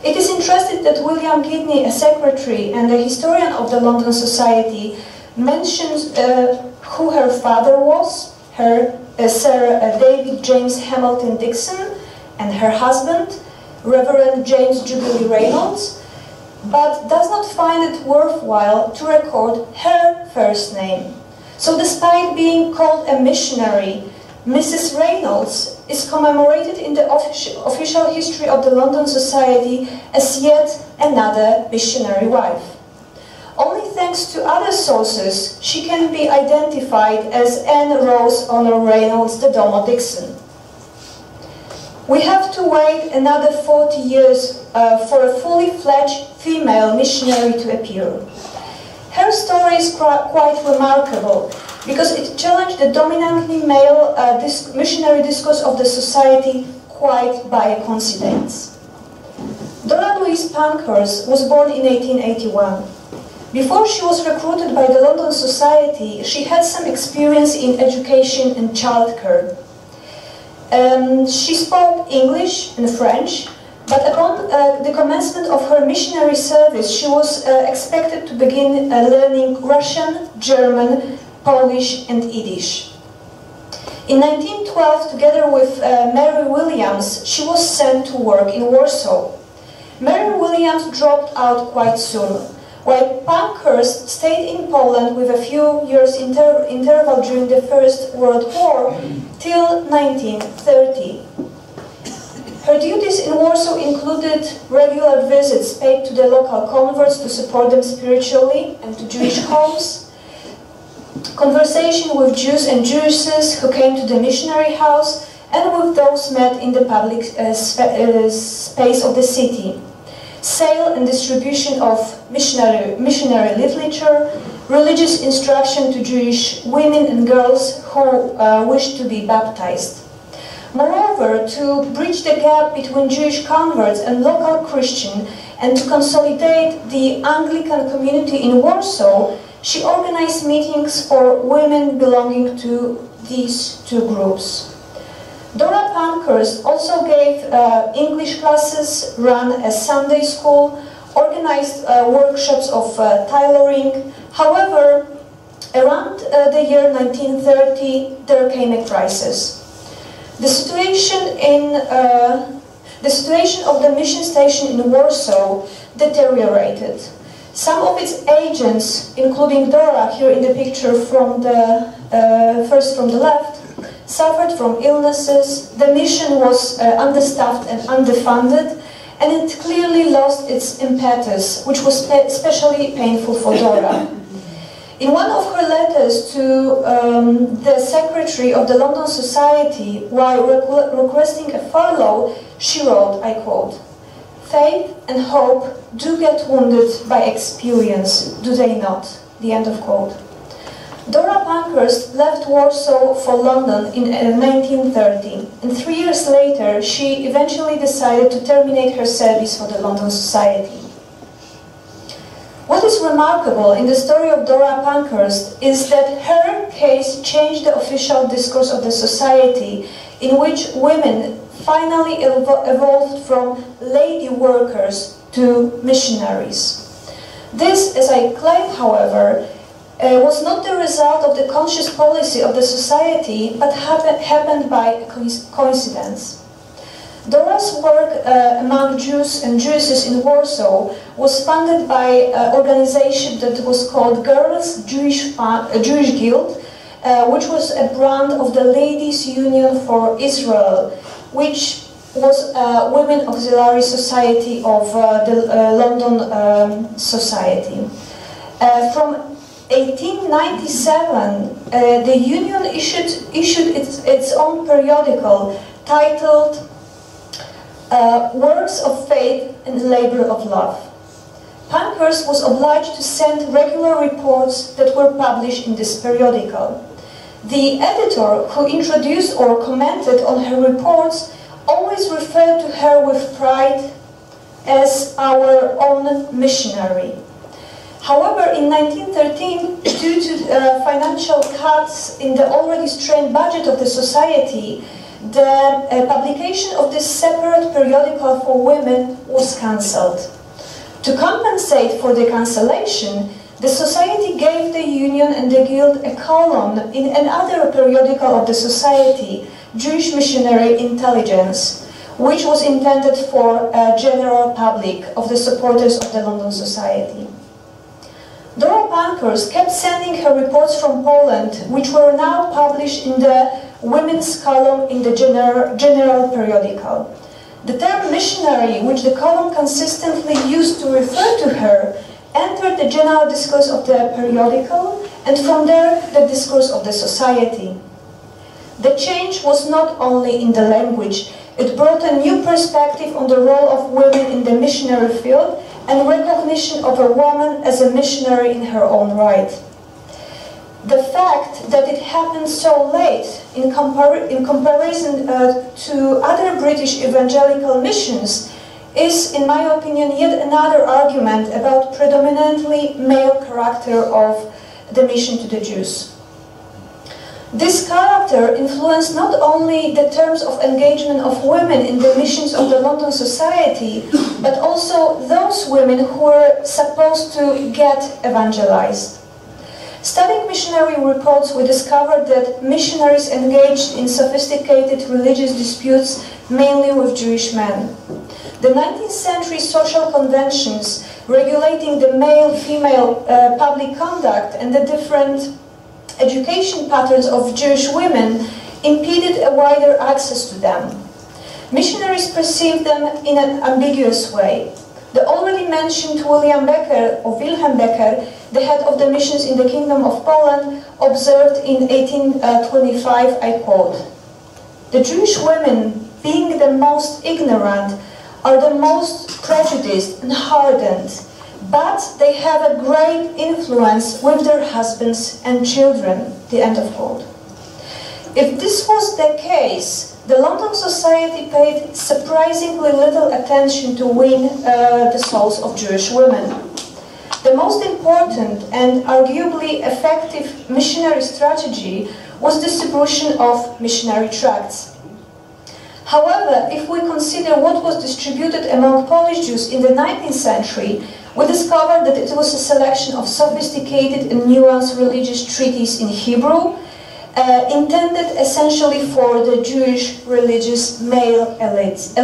It is interesting that William Gidney, a secretary and a historian of the London Society, mentions who her father was, Sir David James Hamilton Dixon, and her husband, Reverend James Jubilee Reynolds, but does not find it worthwhile to record her first name. So despite being called a missionary, Mrs. Reynolds is commemorated in the official history of the London Society as yet another missionary wife. Only thanks to other sources, she can be identified as Anne Rose Honor Reynolds de Domo Dixon. We have to wait another 40 years for a fully fledged female missionary to appear. Her story is quite remarkable because it challenged the dominantly male missionary discourse of the Society quite by a coincidence. Dora Louise Pankhurst was born in 1881. Before she was recruited by the London Society, she had some experience in education and childcare. She spoke English and French, but upon the commencement of her missionary service, she was expected to begin learning Russian, German, Polish, and Yiddish. In 1912, together with Mary Williams, she was sent to work in Warsaw. Mary Williams dropped out quite soon, while Pankhurst stayed in Poland with a few years interval during the First World War till 1930. Her duties in Warsaw included regular visits paid to the local converts to support them spiritually and to Jewish homes, conversation with Jews and Jewesses who came to the missionary house, and with those met in the public space of the city. Sale and distribution of missionary literature, religious instruction to Jewish women and girls who wished to be baptized. Moreover, to bridge the gap between Jewish converts and local Christian and to consolidate the Anglican community in Warsaw, she organized meetings for women belonging to these two groups. Dora Pankhurst also gave English classes, ran a Sunday school, organized workshops of tailoring. However, around the year 1930, there came a crisis. The situation of the mission station in Warsaw deteriorated. Some of its agents, including Dora here in the picture from the first from the left, suffered from illnesses. The mission was understaffed and underfunded, and it clearly lost its impetus, which was especially painful for Dora. In one of her letters to the secretary of the London Society, while requesting a furlough, she wrote, I quote, "Faith and hope do get wounded by experience, do they not?" The end of quote. Dora Pankhurst left Warsaw for London in 1930, and 3 years later she eventually decided to terminate her service for the London Society. What is remarkable in the story of Dora Pankhurst is that her case changed the official discourse of the society, in which women finally evolved from lady workers to missionaries. This, as I claim, however, was not the result of the conscious policy of the society, but happened by coincidence. Dora's work among Jews and Jewesses in Warsaw was funded by an organization that was called Girls Jewish Guild, which was a brand of the Ladies' Union for Israel, which was a women auxiliary society of the London Society. From 1897, the union issued its own periodical titled Works of Faith and Labor of Love. Pankhurst was obliged to send regular reports that were published in this periodical. The editor who introduced or commented on her reports always referred to her with pride as our own missionary. However, in 1913, due to financial cuts in the already strained budget of the society, the publication of this separate periodical for women was cancelled. To compensate for the cancellation, the society gave the union and the guild a column in another periodical of the society, Jewish Missionary Intelligence, which was intended for a general public of the supporters of the London Society. Dora Pankhurst kept sending her reports from Poland, which were now published in the women's column in the general periodical. The term missionary, which the column consistently used to refer to her, entered the general discourse of the periodical, and from there the discourse of the society. The change was not only in the language, it brought a new perspective on the role of women in the missionary field and recognition of a woman as a missionary in her own right. The fact that it happened so late in comparison to other British evangelical missions is, in my opinion, yet another argument about predominantly male character of the mission to the Jews. This character influenced not only the terms of engagement of women in the missions of the London Society, but also those women who were supposed to get evangelized. Studying missionary reports, we discovered that missionaries engaged in sophisticated religious disputes mainly with Jewish men. The 19th century social conventions regulating the male-female public conduct and the different education patterns of Jewish women impeded a wider access to them. Missionaries perceived them in an ambiguous way. The already mentioned Wilhelm Becker, the head of the missions in the Kingdom of Poland, observed in 1825, I quote, The Jewish women, being the most ignorant, are the most prejudiced and hardened, but they have a great influence with their husbands and children. The end of quote. If this was the case, the London society paid surprisingly little attention to win the souls of Jewish women. The most important and arguably effective missionary strategy was distribution of missionary tracts. However, if we consider what was distributed among Polish Jews in the 19th century, we discover that it was a selection of sophisticated and nuanced religious treatises in Hebrew, intended essentially for the Jewish religious male elites.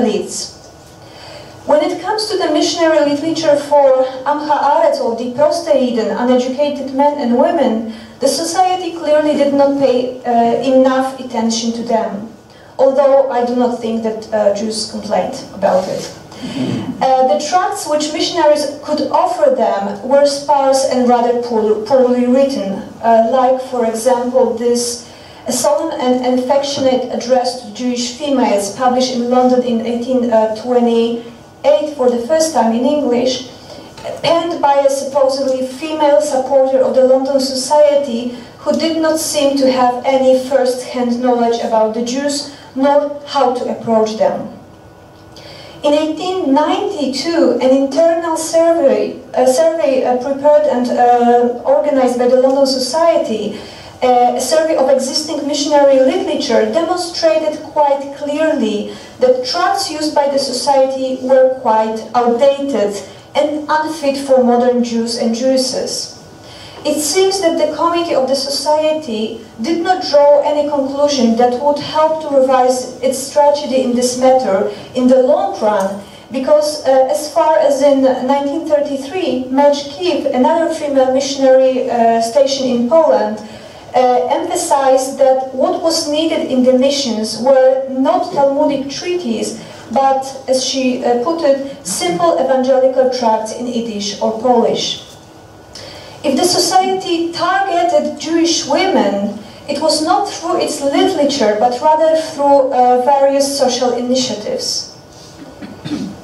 When it comes to the missionary literature for Amcha Aretz, or the Prosteiden, uneducated men and women, the society clearly did not pay enough attention to them, although I do not think that Jews complained about it. The tracts which missionaries could offer them were sparse and rather poorly written, like, for example, this solemn and affectionate address to Jewish females published in London in 1828 for the first time in English, penned by a supposedly female supporter of the London Society who did not seem to have any first-hand knowledge about the Jews nor how to approach them. In 1892, an internal survey prepared and organized by the London Society, a survey of existing missionary literature, demonstrated quite clearly that tracts used by the Society were quite outdated and unfit for modern Jews and Jewesses. It seems that the committee of the Society did not draw any conclusion that would help to revise its strategy in this matter in the long run, because as far as in 1933, Madge Kiev, another female missionary stationed in Poland, emphasized that what was needed in the missions were not Talmudic treatises, but, as she put it, simple evangelical tracts in Yiddish or Polish. If the Society targeted Jewish women, it was not through its literature, but rather through various social initiatives,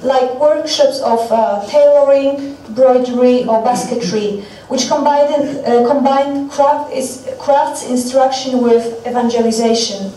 like workshops of tailoring, broidery, or basketry, which combined crafts instruction with evangelization.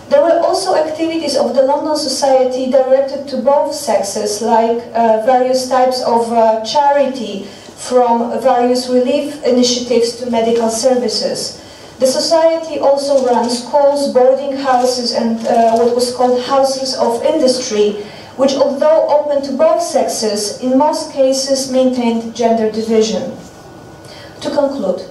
There were also activities of the London Society directed to both sexes, like various types of charity, from various relief initiatives to medical services. The Society also ran schools, boarding houses, and what was called houses of industry, which, although open to both sexes, in most cases maintained gender division. To conclude,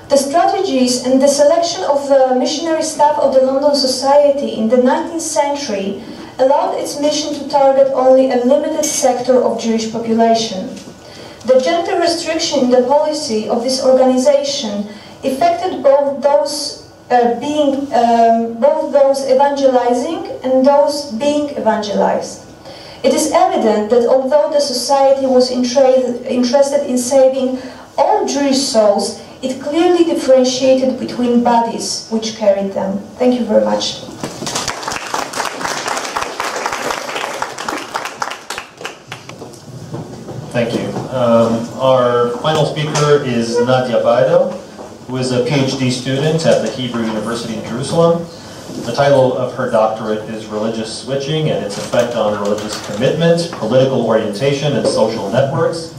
the strategies and the selection of the missionary staff of the London Society in the 19th century allowed its mission to target only a limited sector of Jewish population. The gender restriction in the policy of this organization affected both those evangelizing and those being evangelized. It is evident that although the Society was interested in saving all Jewish souls, it clearly differentiated between bodies which carried them. Thank you very much. Thank you. Our final speaker is Nadia Beider, who is a PhD student at the Hebrew University in Jerusalem. The title of her doctorate is Religious Switching and its Effect on Religious Commitment, Political Orientation, and Social Networks.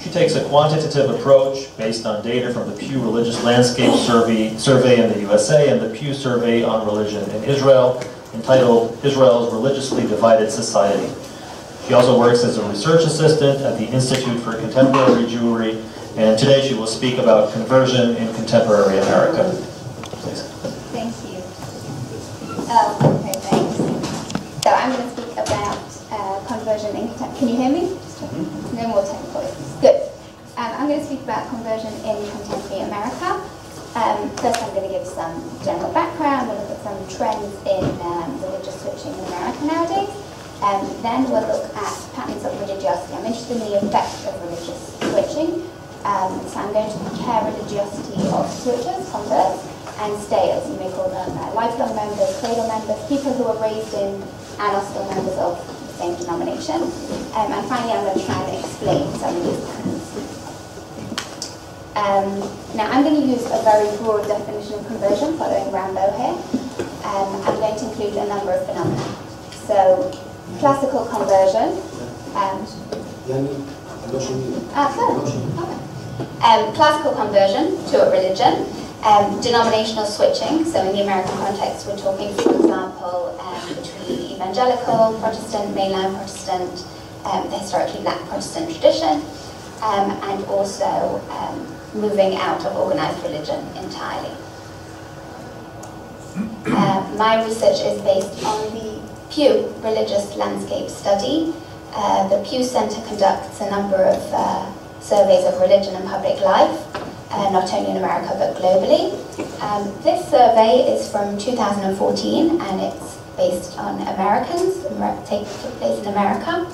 She takes a quantitative approach based on data from the Pew Religious Landscape Survey in the USA and the Pew Survey on Religion in Israel, entitled Israel's Religiously Divided Society. She also works as a research assistant at the Institute for Contemporary Jewry, and today she will speak about conversion in contemporary America. Please. Thank you. Okay, thanks. So I'm going to speak about conversion in contemporary. Can you hear me? No more technical issues. Good. I'm going to speak about conversion in contemporary America. First, I'm going to give some general background. We'll look at some trends in religious switching in America nowadays. Then we'll look at patterns of religiosity. I'm interested in the effect of religious switching. So I'm going to compare religiosity of switchers, converts, and stayers. You may call them lifelong members, cradle members, people who are raised in and are still members of the same denomination. And finally, I'm going to try and explain some of these terms. Now, I'm going to use a very broad definition of conversion, following Rambo here. I'm going to include a number of phenomena. So, classical conversion. Classical conversion to a religion. Denominational switching. So, in the American context, we're talking, for example, between evangelical Protestant, mainline Protestant, the historically black Protestant tradition, and also moving out of organized religion entirely. My research is based on the Pew Religious Landscape Study. The Pew Center conducts a number of surveys of religion and public life, not only in America but globally. This survey is from 2014 and it's based on Americans, took place in America.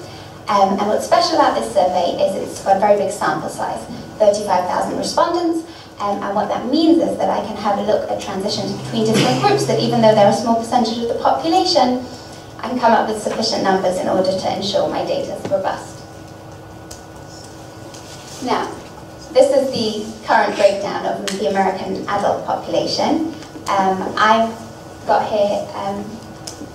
And what's special about this survey is it's got a very big sample size, 35,000 respondents. And what that means is that I can have a look at transitions between different groups, that even though they're a small percentage of the population, I can come up with sufficient numbers in order to ensure my data is robust. Now, this is the current breakdown of the American adult population. I've got here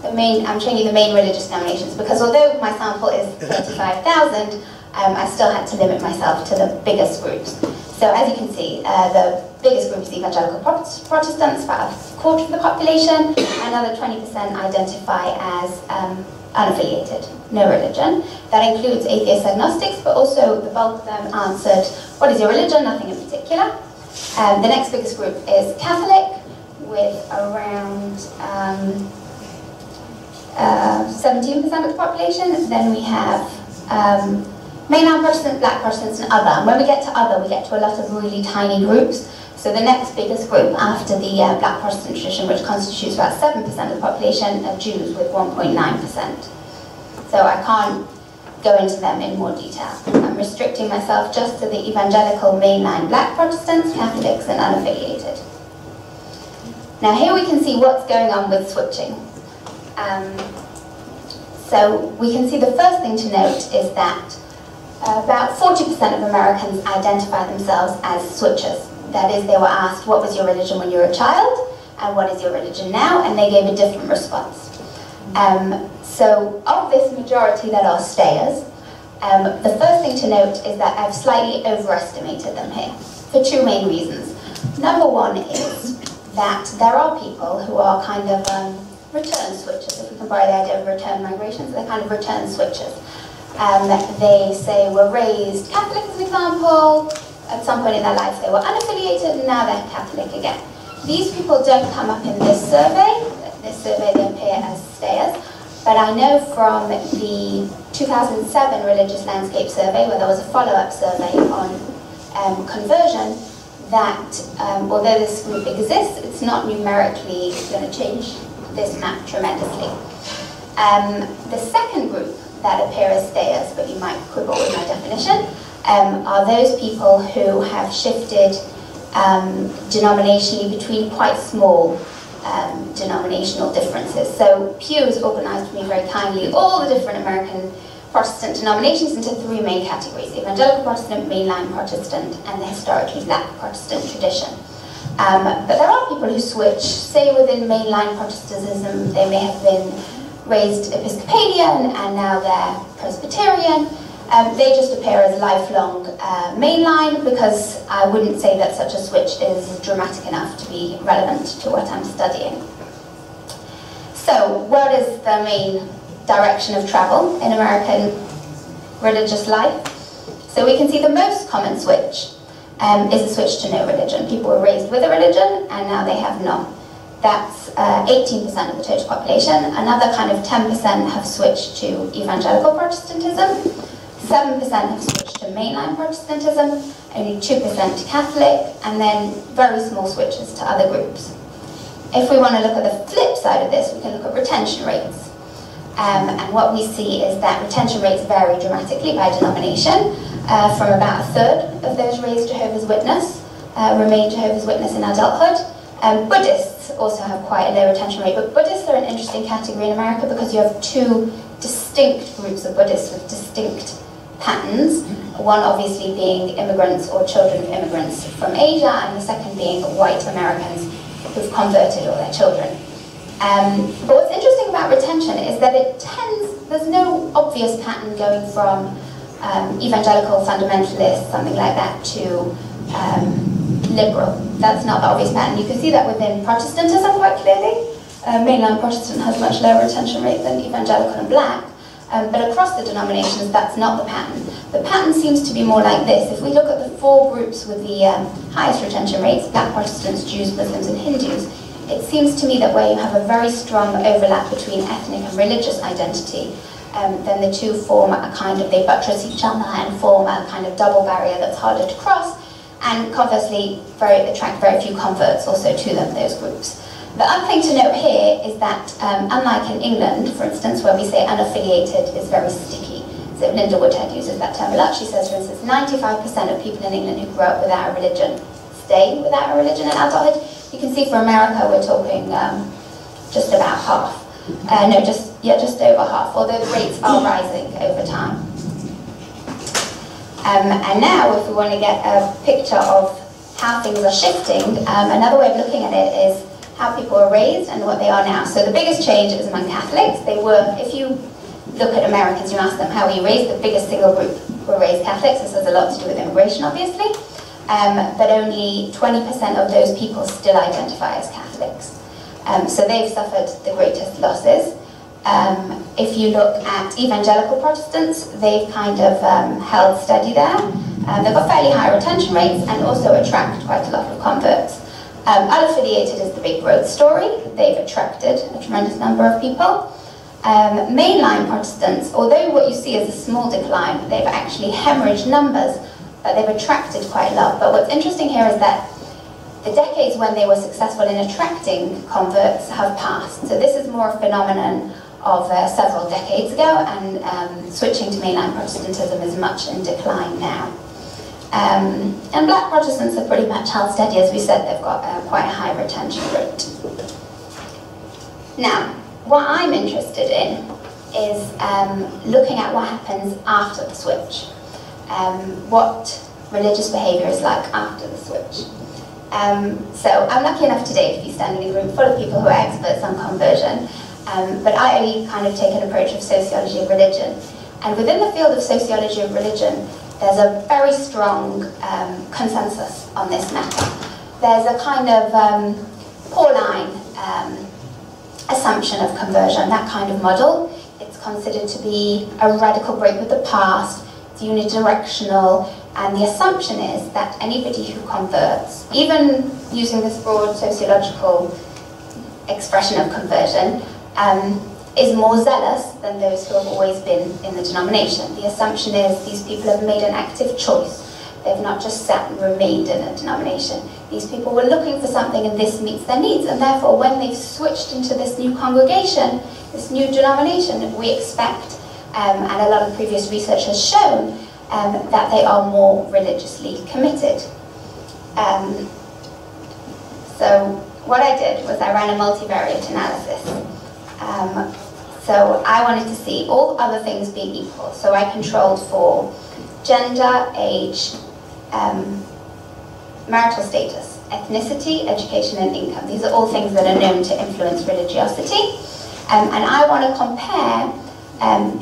I'm showing you the main religious denominations, because although my sample is 35,000, I still had to limit myself to the biggest groups. So as you can see, the biggest group is evangelical Protestants, about a quarter of the population. Another 20% identify as unaffiliated, no religion. That includes atheist agnostics, but also the bulk of them answered, what is your religion? Nothing in particular. The next biggest group is Catholic, with around 17% of the population. Then we have mainline Protestant, black Protestants, and other. And when we get to other, we get to a lot of really tiny groups. So the next biggest group after the black Protestant tradition, which constitutes about 7% of the population, are Jews with 1.9%. So I can't go into them in more detail. I'm restricting myself just to the evangelical mainline black Protestants, Catholics, and unaffiliated. Now here we can see what's going on with switching. So we can see the first thing to note is that about 40% of Americans identify themselves as switchers. That is, they were asked, what was your religion when you were a child, and what is your religion now, and they gave a different response. So of this majority that are stayers, the first thing to note is that I've slightly overestimated them here, for two main reasons. Number one is that there are people who are kind of return switchers, if we can borrow the idea of return migration, so they're kind of return switchers. They say were raised Catholic, as an example. At some point in their life they were unaffiliated, and now they're Catholic again. These people don't come up in this survey. This survey they appear as stayers. But I know from the 2007 Religious Landscape Survey, where there was a follow-up survey on conversion, that although this group exists, it's not numerically going to change this map tremendously. The second group that appear as stayers, but you might quibble with my definition, are those people who have shifted denominationally between quite small denominational differences. So Pew has organized for me very kindly all the different American Protestant denominations into three main categories: evangelical Protestant, mainline Protestant, and the historically black Protestant tradition. But there are people who switch, say within mainline Protestantism, they may have been raised Episcopalian and now they're Presbyterian. They just appear as lifelong mainline, because I wouldn't say that such a switch is dramatic enough to be relevant to what I'm studying. So, what is the main direction of travel in American religious life? So we can see the most common switch is a switch to no religion. People were raised with a religion and now they have none. That's 18% of the total population. Another kind of 10% have switched to evangelical Protestantism. 7% have switched to mainline Protestantism, only 2% to Catholic, and then very small switches to other groups. If we want to look at the flip side of this, we can look at retention rates. And what we see is that retention rates vary dramatically by denomination. From about a third of those raised Jehovah's Witness remain Jehovah's Witness in adulthood, Buddhists also have quite a low retention rate, but Buddhists are an interesting category in America because you have two distinct groups of Buddhists with distinct patterns. One obviously being immigrants or children of immigrants from Asia, and the second being white Americans who've converted all their children. But what's interesting about retention is that there's no obvious pattern going from evangelical fundamentalists, something like that, to liberal. That's not the obvious pattern. You can see that within Protestantism quite clearly. Mainline Protestant has much lower retention rate than evangelical and black, but across the denominations that's not the pattern. The pattern seems to be more like this. If we look at the four groups with the highest retention rates, black Protestants, Jews, Muslims and Hindus, it seems to me that where you have a very strong overlap between ethnic and religious identity, then the two form a kind of, they buttress each other and form a kind of double barrier that's harder to cross, and conversely attract very few converts also to them, those groups. The other thing to note here is that unlike in England, for instance, where we say unaffiliated is very sticky. So Linda Woodhead uses that term a lot. She says, for instance, 95% of people in England who grew up without a religion stay without a religion in adulthood. You can see for America we're talking just about half. No, just over half, although the rates are rising over time. And now, if we want to get a picture of how things are shifting, another way of looking at it is how people were raised and what they are now. So the biggest change is among Catholics. They were, if you look at Americans, you ask them how were you raised, the biggest single group were raised Catholics. This has a lot to do with immigration, obviously. But only 20% of those people still identify as Catholics. So they've suffered the greatest losses. If you look at evangelical Protestants, they've kind of held steady there. They've got fairly high retention rates and also attract quite a lot of converts. Unaffiliated is the big growth story. They've attracted a tremendous number of people. Mainline Protestants, although what you see is a small decline, they've actually hemorrhaged numbers, but they've attracted quite a lot. But what's interesting here is that the decades when they were successful in attracting converts have passed. So this is more a phenomenon of several decades ago, and switching to mainline Protestantism is much in decline now. And black Protestants are pretty much held steady. As we said, they've got quite a high retention rate. Now, what I'm interested in is looking at what happens after the switch. What religious behaviour is like after the switch. So I'm lucky enough today to be standing in a room full of people who are experts on conversion, but I only kind of take an approach of sociology of religion. And within the field of sociology of religion, there's a very strong consensus on this matter. There's a kind of Pauline assumption of conversion, that kind of model. It's considered to be a radical break with the past, it's unidirectional, and the assumption is that anybody who converts, even using this broad sociological expression of conversion, is more zealous than those who have always been in the denomination. The assumption is these people have made an active choice. They've not just sat and remained in a denomination. These people were looking for something and this meets their needs, and therefore when they've switched into this new congregation, this new denomination, we expect, and a lot of previous research has shown, that they are more religiously committed. So what I did was I ran a multivariate analysis. So I wanted to see all other things being equal. So I controlled for gender, age, marital status, ethnicity, education and income. These are all things that are known to influence religiosity. And I want to compare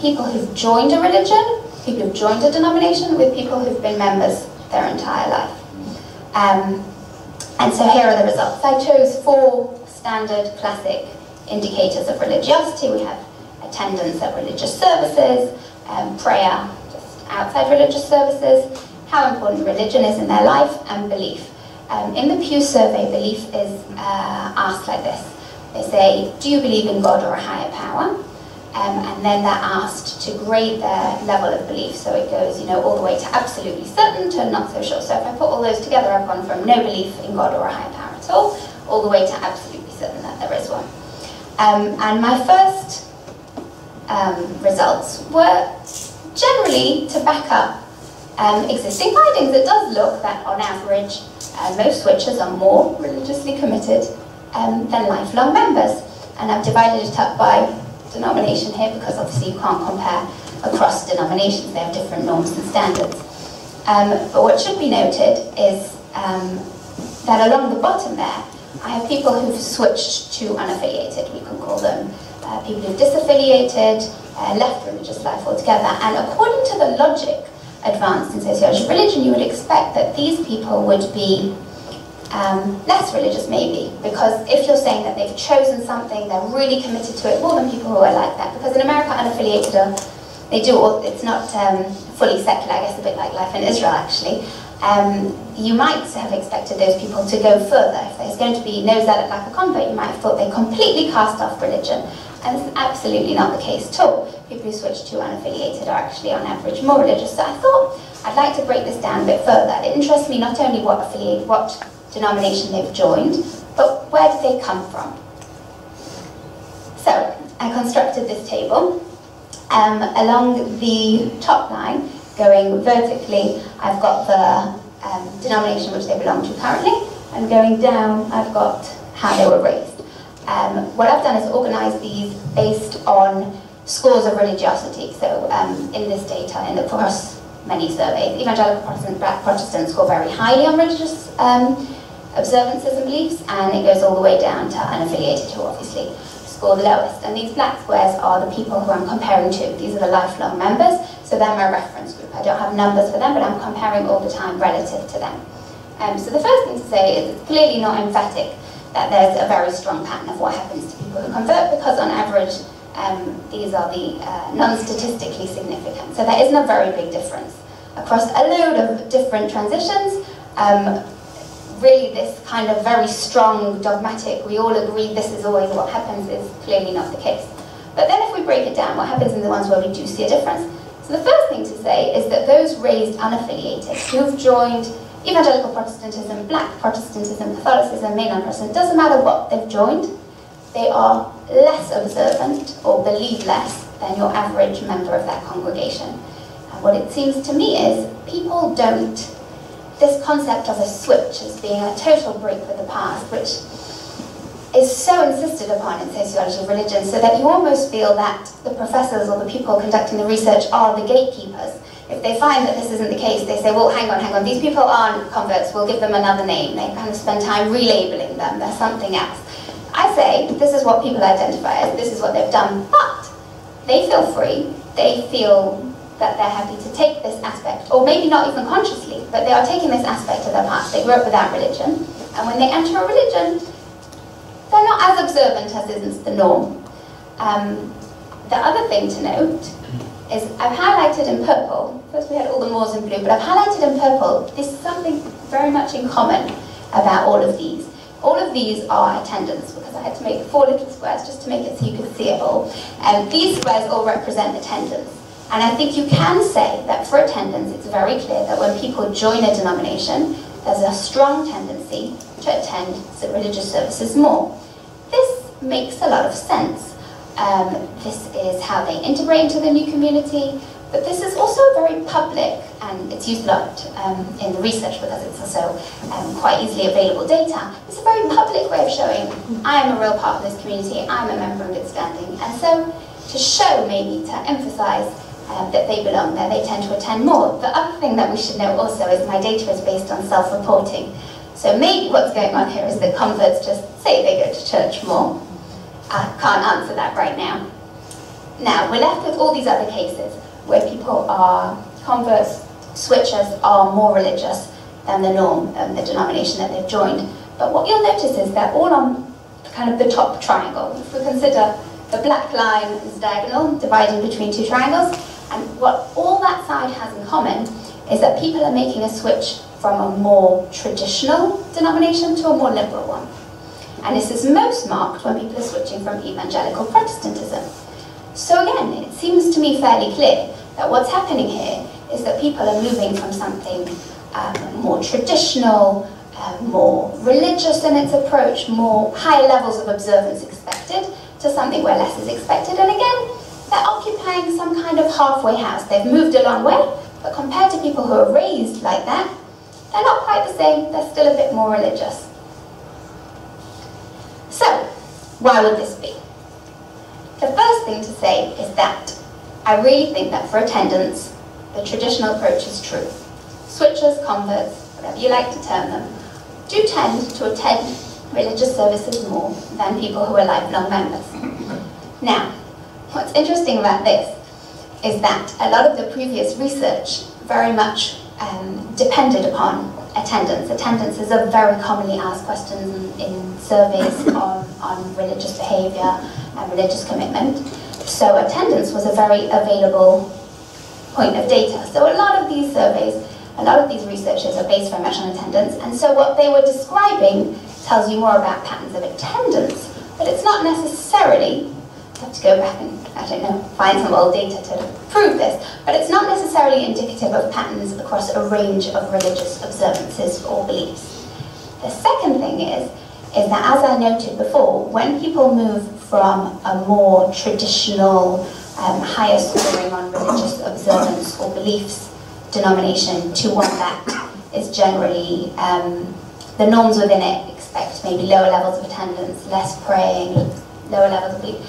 people who've joined a religion, people who've joined a denomination, with people who've been members their entire life. And so here are the results. I chose 4 standard classic indicators of religiosity. We have attendance at religious services, prayer just outside religious services, how important religion is in their life, and belief. In the Pew survey, belief is asked like this. They say, do you believe in God or a higher power? And then they're asked to grade their level of belief. So it goes, all the way to absolutely certain to not so sure. So if I put all those together, I've gone from no belief in God or a higher power at all the way to absolutely certain that there is one. And my first results were generally to back up existing findings. It does look that on average most switchers are more religiously committed than lifelong members. And I've divided it up by denomination here because obviously you can't compare across denominations, they have different norms and standards. But what should be noted is that along the bottom there, I have people who've switched to unaffiliated. We can call them people who've disaffiliated, left religious life altogether. And according to the logic advanced in sociology of religion, you would expect that these people would be less religious maybe, because if you're saying that they've chosen something, they're really committed to it, more than people who are like that. Because in America, unaffiliated they do all, it's not fully secular, I guess a bit like life in Israel actually. You might have expected those people to go further. If there's going to be no zealot like a convert, you might have thought they completely cast off religion. And this is absolutely not the case at all. People who switch to unaffiliated are actually on average more religious. So I thought I'd like to break this down a bit further. It interests me not only what denomination they've joined, but where did they come from? So I constructed this table. Along the top line, going vertically, I've got the denomination which they belong to currently, and going down, I've got how they were raised. What I've done is organise these based on scores of religiosity. So in this data, across many surveys, evangelical Protestants, black Protestants score very highly on religious observances and beliefs, and it goes all the way down to unaffiliated, who obviously score the lowest. And these black squares are the people who I'm comparing to. These are the lifelong members, so they're my reference group. I don't have numbers for them, but I'm comparing all the time relative to them. So the first thing to say is it's clearly not emphatic that there's a very strong pattern of what happens to people who convert, because on average, these are the non-statistically significant. So there isn't a very big difference. Across a load of different transitions, really this kind of very strong, dogmatic, we all agree this is always what happens is clearly not the case. But then if we break it down, what happens in the ones where we do see a difference? So the first thing to say is that those raised unaffiliated, who've joined evangelical Protestantism, black Protestantism, Catholicism, mainline Protestant, doesn't matter what they've joined, they are less observant or believe less than your average member of that congregation. And what it seems to me is people don't, this concept of a switch as being a total break with the past, which is so insisted upon in sociology of religion, so that you almost feel that the professors or the people conducting the research are the gatekeepers. If they find that this isn't the case, they say, well, hang on, these people aren't converts, we'll give them another name. They kind of spend time relabeling them, they're something else. I say, this is what people identify as, this is what they've done, but they feel free, they feel that they're happy to take this aspect, or maybe not even consciously, but they are taking this aspect of their past. They grew up without religion, and when they enter a religion, they're not as observant as is the norm. The other thing to note is I've highlighted in purple, first we had all the Moors in blue, but I've highlighted in purple, this is something very much in common about all of these. All of these are attendance, because I had to make 4 little squares just to make it so you could see it all. These squares all represent attendance. And I think you can say that for attendance, it's very clear that when people join a denomination, there's a strong tendency to attend the religious services more. This makes a lot of sense. This is how they integrate into the new community, but this is also very public, and it's used a lot in the research because it's also quite easily available data. It's a very public way of showing I am a real part of this community, I'm a member in good standing, and so to show, maybe to emphasize that they belong there, they tend to attend more. The other thing that we should know also is my data is based on self-reporting. So maybe what's going on here is that converts just say they go to church more. I can't answer that right now. Now, we're left with all these other cases where people are, converts, switchers are more religious than the norm, the denomination that they've joined. But what you'll notice is they're all on kind of the top triangle. If we consider the black line is diagonal, dividing between 2 triangles, and what all that side has in common is that people are making a switch from a more traditional denomination to a more liberal one. And this is most marked when people are switching from evangelical Protestantism. So again, it seems to me fairly clear that what's happening here is that people are moving from something more traditional, more religious in its approach, more high levels of observance expected, to something where less is expected. And again, they're occupying some kind of halfway house. They've moved a long way, but compared to people who are raised like that, They're not quite the same, they're still a bit more religious. So, why would this be? The first thing to say is that I really think that for attendance, the traditional approach is true. Switchers, converts, whatever you like to term them, do tend to attend religious services more than people who are lifelong members. Now, what's interesting about this is that a lot of the previous research very much depended upon attendance. Attendance is a very commonly asked question in surveys on religious behaviour and religious commitment. So attendance was a very available point of data. So a lot of these surveys, a lot of these researches are based very much on attendance, and so what they were describing tells you more about patterns of attendance, but it's not necessarily, I have to go back and, I don't know, find some old data to prove this, but it's not necessarily indicative of patterns across a range of religious observances or beliefs. The second thing is that, as I noted before, when people move from a more traditional, higher scoring on religious observance or beliefs denomination to one that is generally, the norms within it expect maybe lower levels of attendance, less praying, lower levels of belief,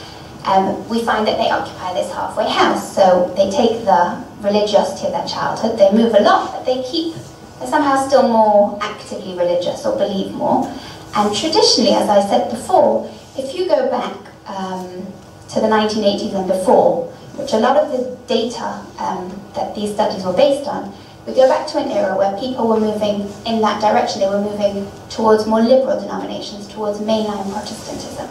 we find that they occupy this halfway house. So they take the religiosity of their childhood, they move a lot, but they're somehow still more actively religious or believe more. And traditionally, as I said before, if you go back to the 1980s and before, which a lot of the data that these studies were based on, we go back to an era where people were moving in that direction. They were moving towards more liberal denominations, towards mainline Protestantism.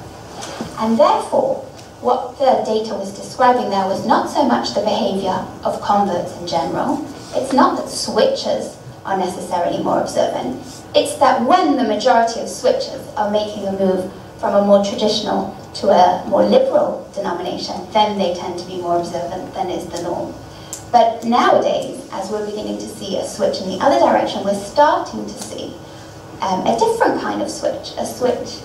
And therefore, what the data was describing there was not so much the behaviour of converts in general. It's not that switchers are necessarily more observant. It's that when the majority of switchers are making a move from a more traditional to a more liberal denomination, then they tend to be more observant than is the norm. But nowadays, as we're beginning to see a switch in the other direction, we're starting to see a different kind of switch, a switch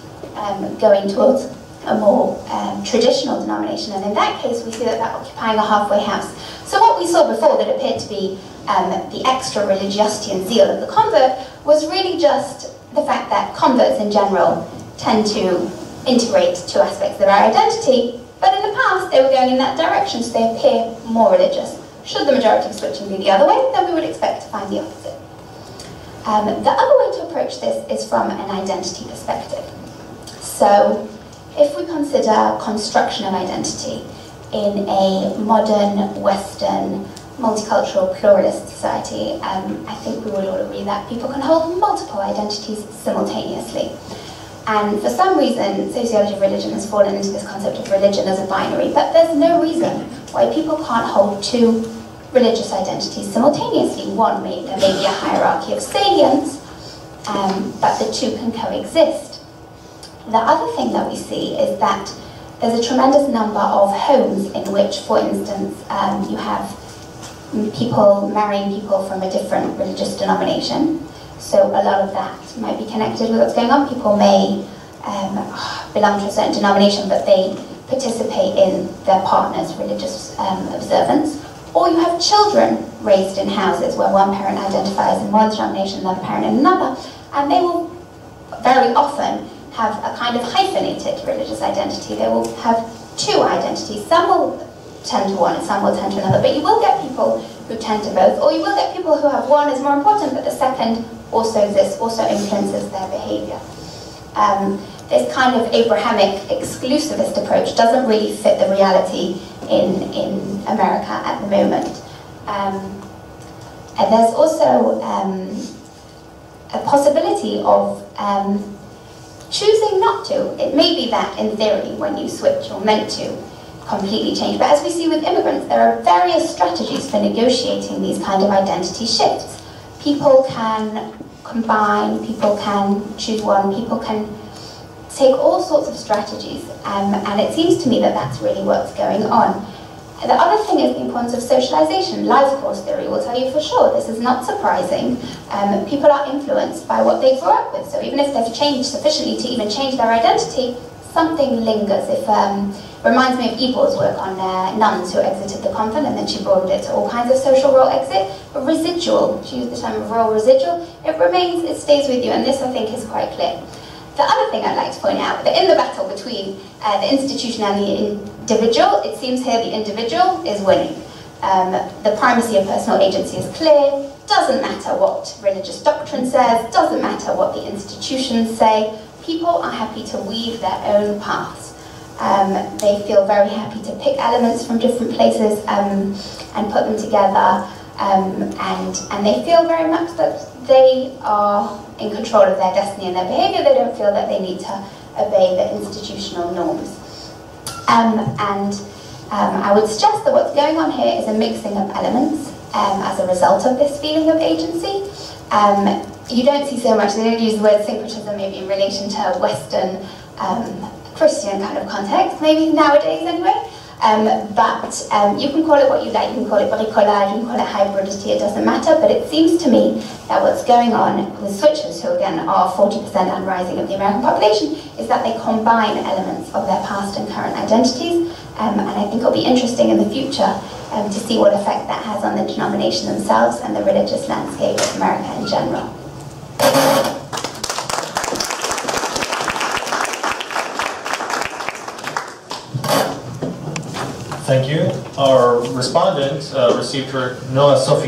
going towards a more traditional denomination, and in that case we see that they're occupying a halfway house. So what we saw before that appeared to be the extra religiosity and zeal of the convert was really just the fact that converts in general tend to integrate two aspects of their identity, but in the past they were going in that direction, so they appear more religious. Should the majority of switching be the other way, then we would expect to find the opposite. The other way to approach this is from an identity perspective. So if we consider construction of identity in a modern, Western, multicultural, pluralist society, I think we would all agree that people can hold multiple identities simultaneously. And for some reason, sociology of religion has fallen into this concept of religion as a binary, but there's no reason why people can't hold two religious identities simultaneously. There may be a hierarchy of salience, but the two can coexist. The other thing that we see is that there's a tremendous number of homes in which, for instance, you have people marrying people from a different religious denomination. So a lot of that might be connected with what's going on. People may belong to a certain denomination, but they participate in their partner's religious observance. Or you have children raised in houses where one parent identifies in one denomination, another parent in another, and they will very often have a kind of hyphenated religious identity. They will have two identities. Some will tend to one and some will tend to another, but you will get people who tend to both, or you will get people who have one as more important, but the second also exists, also influences their behaviour. This kind of Abrahamic exclusivist approach doesn't really fit the reality in America at the moment. And there's also a possibility of choosing not to. It may be that in theory when you switch you're meant to completely change, but as we see with immigrants, there are various strategies for negotiating these kind of identity shifts. People can combine, people can choose one, people can take all sorts of strategies, and it seems to me that that's really what's going on. The other thing is the importance of socialization. Life course theory will tell you for sure this is not surprising. People are influenced by what they grew up with, so even if they've changed sufficiently to even change their identity, something lingers. Reminds me of Ibor's work on nuns who exited the convent, and then she broadened it to all kinds of social role exit. But residual, she used the term of role residual, it remains, it stays with you, and this I think is quite clear. The other thing I'd like to point out, that in the battle between the institution and the individual, it seems here the individual is winning. The primacy of personal agency is clear. Doesn't matter what religious doctrine says, doesn't matter what the institutions say. People are happy to weave their own paths. They feel very happy to pick elements from different places and put them together. And they feel very much that they are in control of their destiny and their behavior. They don't feel that they need to obey the institutional norms. I would suggest that what's going on here is a mixing of elements as a result of this feeling of agency. You don't see so much, they don't use the word syncretism maybe in relation to Western Christian kind of context, maybe nowadays anyway. But you can call it what you like, you can call it bricolage, you can call it hybridity, it doesn't matter, but it seems to me that what's going on with switchers, who again are 40% and rising of the American population, is that they combine elements of their past and current identities, and I think it'll be interesting in the future to see what effect that has on the denomination themselves and the religious landscape of America in general. Thank you. Our respondent Sophie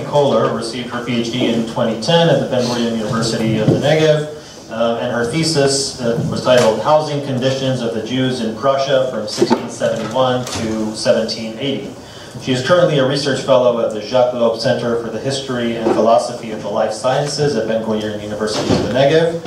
Kohler received her PhD in 2010 at the Ben-Gurion University of the Negev, and her thesis was titled Housing Conditions of the Jews in Prussia from 1671 to 1780. She is currently a research fellow at the Jacques Loeb Center for the History and Philosophy of the Life Sciences at Ben-Gurion University of the Negev.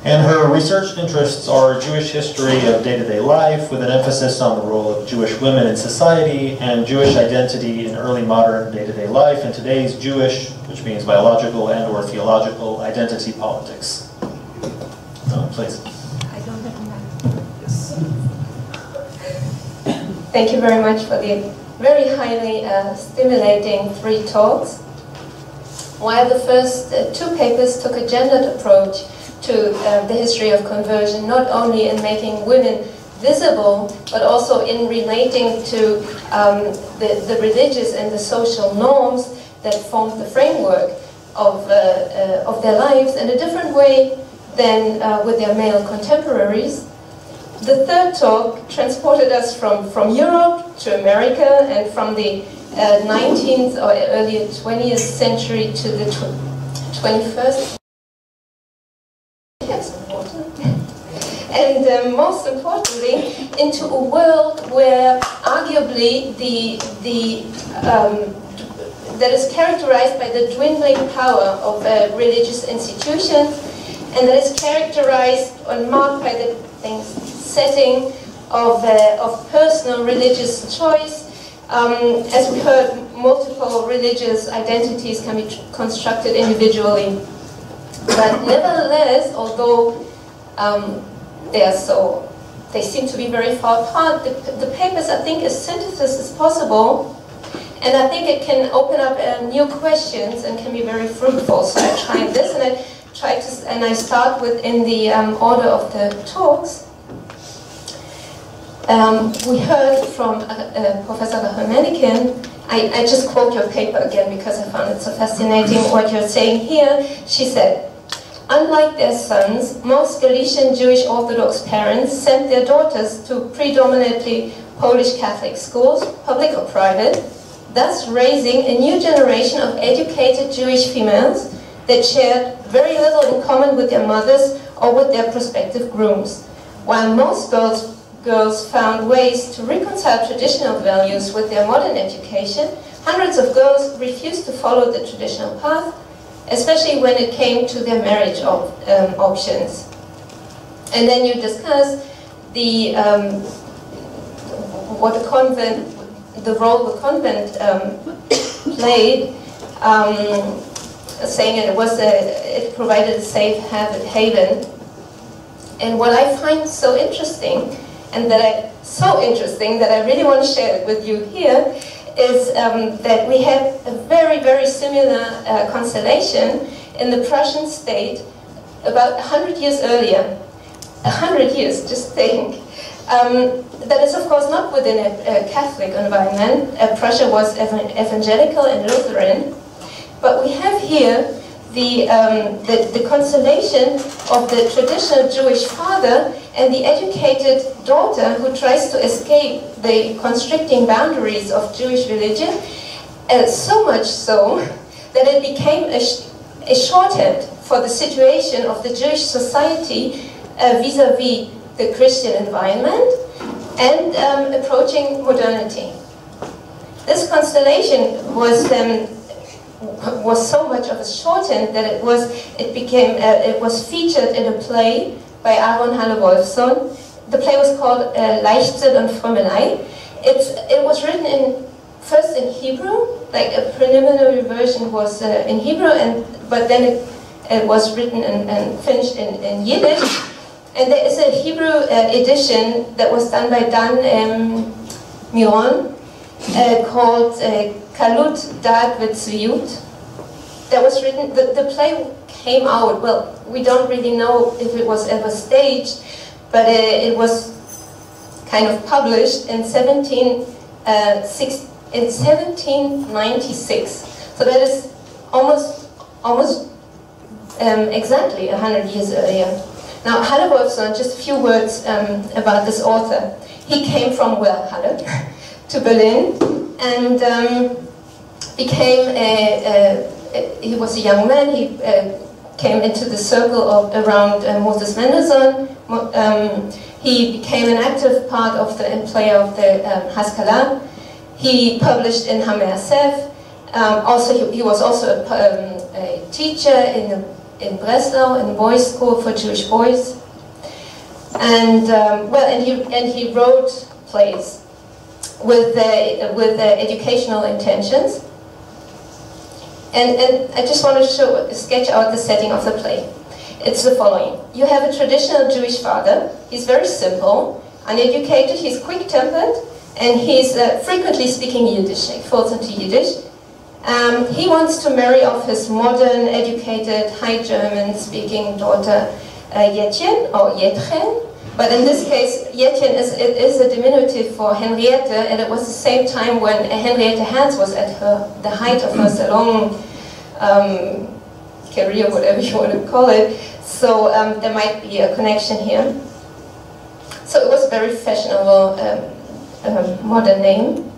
And her research interests are Jewish history of day-to-day life, with an emphasis on the role of Jewish women in society and Jewish identity in early modern day-to-day life, and today's Jewish, which means biological and or theological, identity politics. Please. I don't have yes. Thank you very much for the very highly stimulating 3 talks. While the first 2 papers took a gendered approach to the history of conversion, not only in making women visible, but also in relating to the religious and the social norms that formed the framework of their lives in a different way than with their male contemporaries. The third talk transported us from Europe to America, and from the 19th or earlier 20th century to the 21st. And most importantly, into a world where arguably that is characterized by the dwindling power of religious institutions, and that is characterized and marked by the setting of personal religious choice. As we heard, multiple religious identities can be constructed individually. But nevertheless, although they seem to be very far apart, the papers, I think, a synthesis is possible, and I think it can open up new questions and can be very fruitful. So I tried this, and I start within the order of the talks. We heard from Professor Manekin. I just quote your paper again because I found it so fascinating what you're saying here. She said, unlike their sons, most Galician Jewish Orthodox parents sent their daughters to predominantly Polish Catholic schools, public or private, thus raising a new generation of educated Jewish females that shared very little in common with their mothers or with their prospective grooms. While most girls found ways to reconcile traditional values with their modern education, hundreds of girls refused to follow the traditional path, especially when it came to their marriage options. And then you discuss the role the convent played, saying it provided a safe haven. And what I find so interesting, and that I really want to share it with you here, is that we have a very, very similar constellation in the Prussian state about 100 years earlier. 100 years, just think. That is, of course, not within a Catholic environment. Prussia was evangelical and Lutheran. But we have here the constellation of the traditional Jewish father and the educated daughter who tries to escape the constricting boundaries of Jewish religion, so much so that it became a shorthand for the situation of the Jewish society vis-à-vis the Christian environment and approaching modernity. This constellation was so much of a shorthand that it was featured in a play by Aaron Halle-Wolfson. The play was called Leichtsinn und Frömmelei. It was written first in Hebrew, like a preliminary version was in Hebrew, but then it was written and finished in Yiddish. And there is a Hebrew edition that was done by Dan Miron called Kalut Dad V'Tzviut. That was written, the play came out, well, we don't really know if it was ever staged, but it was kind of published in 1796. So that is almost exactly 100 years earlier. Now, Halle-Wolfson, just a few words about this author. He came from Halle to Berlin and became he was a young man. He came into the circle around Moses Mendelssohn. He became an active part of the player of the Haskalah. He published in Hamer Sef. Also, he was also a teacher in Breslau, in a boys' school for Jewish boys, and he wrote plays with educational intentions. And I just want to sketch out the setting of the play. It's the following: you have a traditional Jewish father. He's very simple, uneducated. He's quick-tempered, and he's frequently speaking Yiddish. He falls into Yiddish. He wants to marry off his modern, educated, high German-speaking daughter, Jätchen, or Jätchen. But in this case, Jätchen is a diminutive for Henriette, and it was the same time when Henriette Herz was at the height of her salon career, whatever you want to call it. So there might be a connection here. So it was a very fashionable modern name.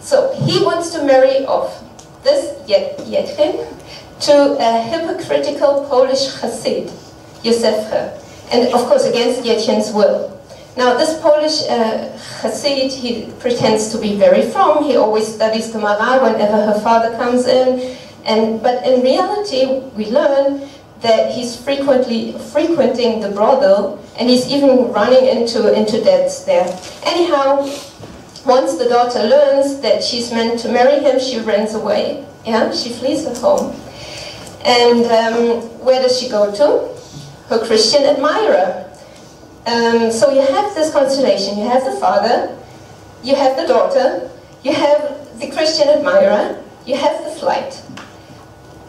So he wants to marry off this Jätchen to a hypocritical Polish Hasid, Józef, and of course against Jätchen's will. Now this Polish Hasid, he pretends to be very fromm. He always studies Gemara whenever her father comes in, but in reality we learn that he's frequenting the brothel, and he's even running into debts there. Anyhow, once the daughter learns that she's meant to marry him, she runs away. Yeah, she flees her home. And where does she go to? Her Christian admirer. So you have this constellation. You have the father, you have the daughter, you have the Christian admirer, you have the flight.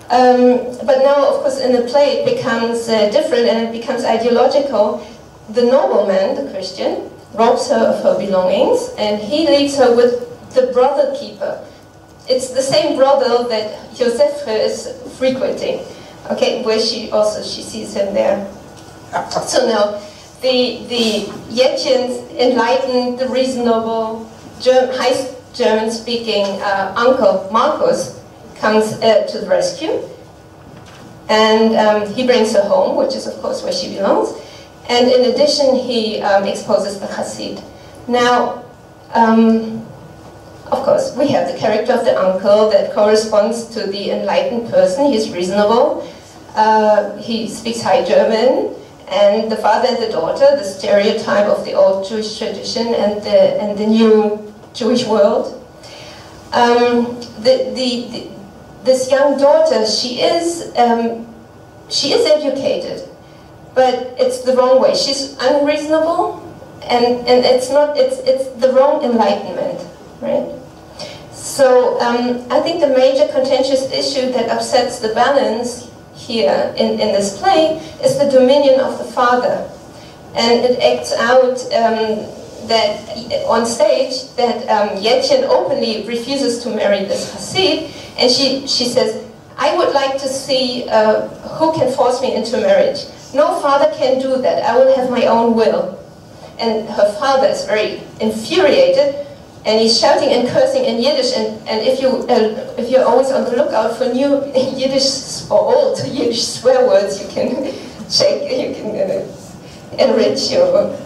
But now, of course, in the play it becomes different, and it becomes ideological. The nobleman, the Christian, robs her of her belongings, and he leaves her with the brothel keeper. It's the same brothel that Józef is frequenting, okay, where she sees him there. So now, the Jätchens enlightened, the reasonable, high German-speaking uncle Marcus comes to the rescue, and he brings her home, which is of course where she belongs. And in addition, he exposes the Hasid. Now, of course, we have the character of the uncle that corresponds to the enlightened person. He's reasonable. He speaks High German. And the father and the daughter, the stereotype of the old Jewish tradition and the new Jewish world. This young daughter, she is educated, but it's the wrong way. She's unreasonable, and it's the wrong enlightenment, right? So I think the major contentious issue that upsets the balance here in this play is the dominion of the father. And it acts out that on stage that Jätjen openly refuses to marry this Hasid, and she says, I would like to see who can force me into marriage. No father can do that, I will have my own will. And her father is very infuriated, and he's shouting and cursing in Yiddish, and if you're always on the lookout for new Yiddish or old Yiddish swear words, you can check, you can enrich your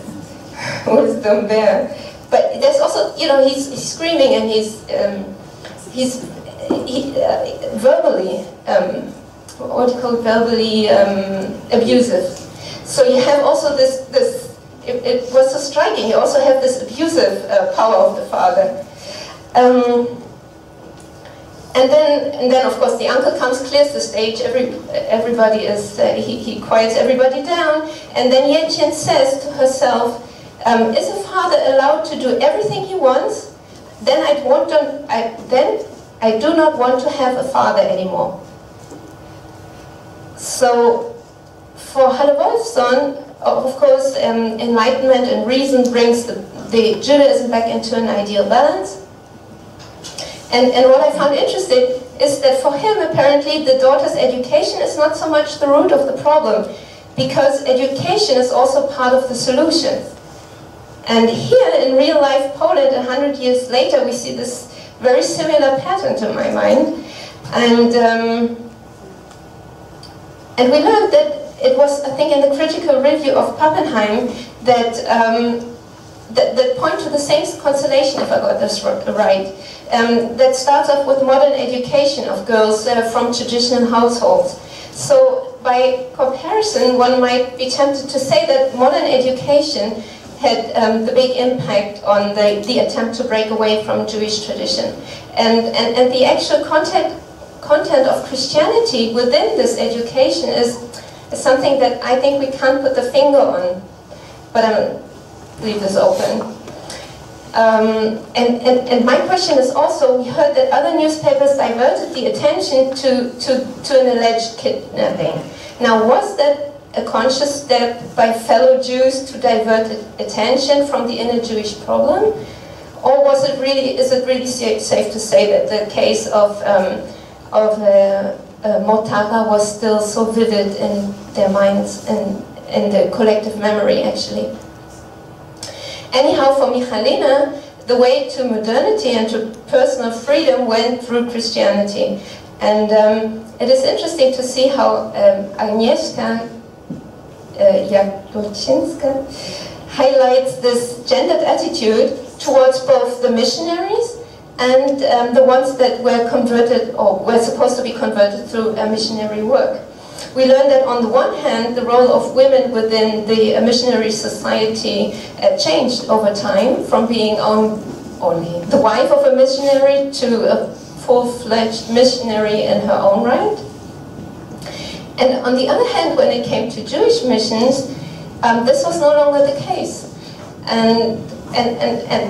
wisdom there. But there's also, you know, he's screaming and he's verbally, what do you call it, verbally abusive. So you have also this. It was so striking. You also have this abusive power of the father. And then of course the uncle comes, clears the stage. Everybody is he quiets everybody down, and then Jätjen says to herself, "Is a father allowed to do everything he wants? Then I do not want to have a father anymore." So for Halle Wolfson, of course, enlightenment and reason brings the Judaism back into an ideal balance. And what I found interesting is that for him, apparently, the daughter's education is not so much the root of the problem, because education is also part of the solution. And here, in real-life Poland, 100 years later, we see this very similar pattern to my mind. And we learned that it was, I think, in the critical review of Pappenheim that that point to the same constellation, if I got this right, that starts off with modern education of girls from traditional households. So by comparison, one might be tempted to say that modern education had the big impact on the attempt to break away from Jewish tradition. And the actual content of Christianity within this education is something that I think we can't put the finger on, but I'm leave this open. And my question is also, we heard that other newspapers diverted the attention to an alleged kidnapping. Now, was that a conscious step by fellow Jews to divert attention from the inner Jewish problem, or is it really safe to say that the case of Motara was still so vivid in their minds and in the collective memory, actually? Anyhow, for Michalina, the way to modernity and to personal freedom went through Christianity. And it is interesting to see how Agnieszka Jagodzińska highlights this gendered attitude towards both the missionaries and the ones that were converted or were supposed to be converted through missionary work. We learned that on the one hand, the role of women within the missionary society changed over time, from being only the wife of a missionary to a full-fledged missionary in her own right. And on the other hand, when it came to Jewish missions, this was no longer the case. And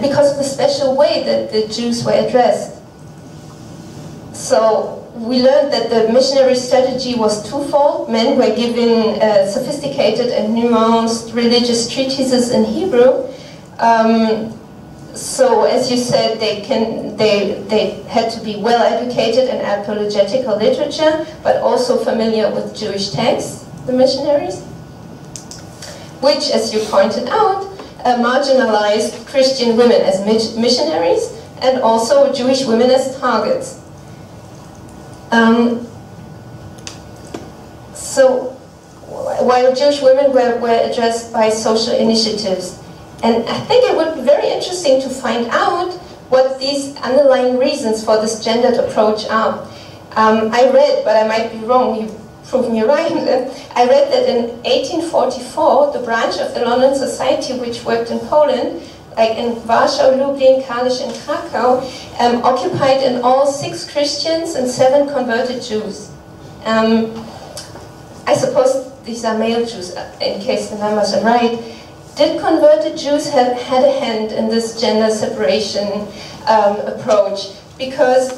because of the special way that the Jews were addressed. So we learned that the missionary strategy was twofold. Men were given sophisticated and nuanced religious treatises in Hebrew. So, as you said, they had to be well educated in apologetical literature, but also familiar with Jewish texts, the missionaries, which, as you pointed out, marginalized Christian women as missionaries and also Jewish women as targets. So, while Jewish women were addressed by social initiatives, and I think it would be very interesting to find out what these underlying reasons for this gendered approach are. I read, but I might be wrong, you prove me right, I read that in 1844, the branch of the London Society which worked in Poland, like in Warsaw, Lublin, Kalisz, and Krakow, occupied in all 6 Christians and 7 converted Jews. I suppose these are male Jews, in case the numbers are right. Did converted Jews had a hand in this gender separation approach? Because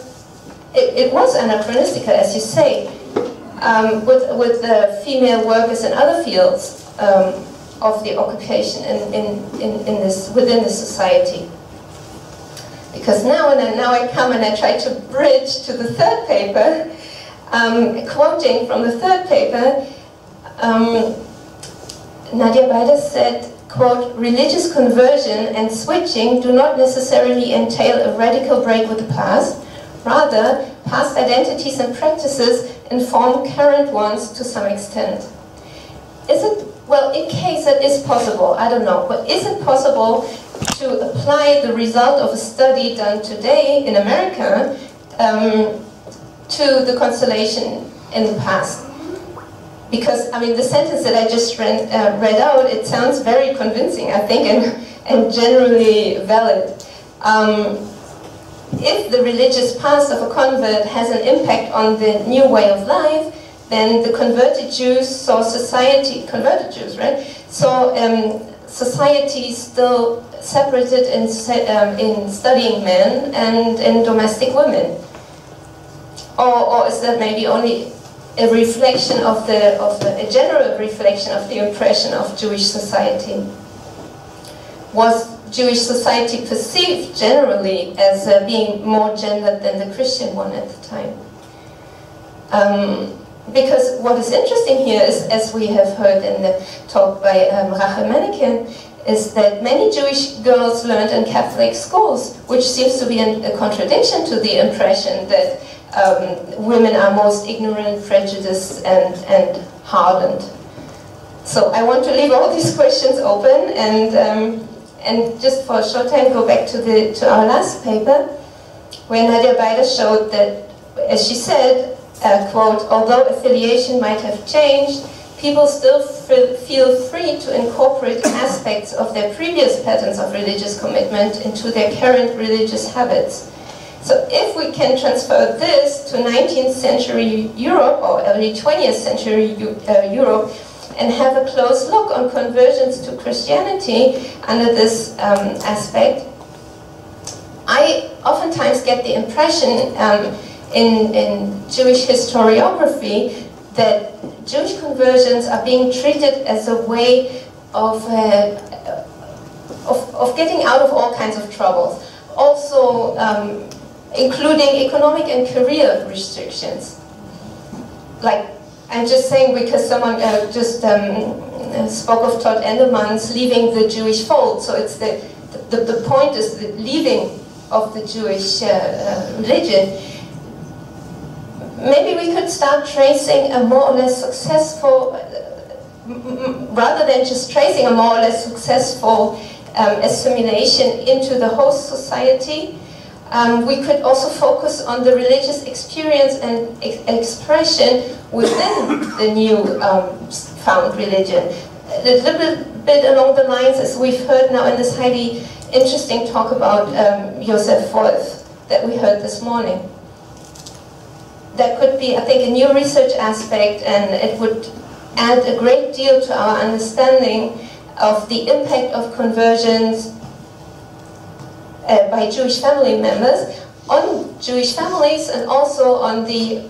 it was anachronistic, as you say. with the female workers in other fields of the occupation within the society. Because now I come and I try to bridge to the third paper, quoting from the third paper, Nadia Beider said, quote, "Religious conversion and switching do not necessarily entail a radical break with the past. Rather, past identities and practices inform current ones to some extent." Is it, well, in case it is possible, I don't know, but is it possible to apply the result of a study done today in America to the constellation in the past? Because, I mean, the sentence that I just read out, it sounds very convincing, I think, and generally valid. If the religious past of a convert has an impact on the new way of life, then the converted Jews saw society, converted Jews, right? So society still separated in studying men and in domestic women. Or is that maybe only a reflection of a general reflection of the impression of Jewish society? Was Jewish society perceived generally as being more gendered than the Christian one at the time? Because what is interesting here is, as we have heard in the talk by Manekin, is that many Jewish girls learned in Catholic schools, which seems to be a contradiction to the impression that women are most ignorant, prejudiced, and hardened. So I want to leave all these questions open, and just for a short time go back to our last paper, where Nadia Beider showed that, as she said, quote, "Although affiliation might have changed, people still feel free to incorporate aspects of their previous patterns of religious commitment into their current religious habits." So if we can transfer this to 19th century Europe or early 20th century Europe and have a close look on conversions to Christianity under this aspect, I oftentimes get the impression in Jewish historiography that Jewish conversions are being treated as a way of getting out of all kinds of troubles. Also, including economic and career restrictions. Like, I'm just saying because someone just spoke of Todd Endelman's leaving the Jewish fold. So it's the point is the leaving of the Jewish religion. Maybe we could start tracing a more or less successful, rather than just tracing a more or less successful assimilation into the host society, we could also focus on the religious experience and expression within the new found religion. A little bit along the lines as we've heard now in this highly interesting talk about Joseph Wolf that we heard this morning. That could be, I think, a new research aspect, and it would add a great deal to our understanding of the impact of conversions by Jewish family members on Jewish families, and also on the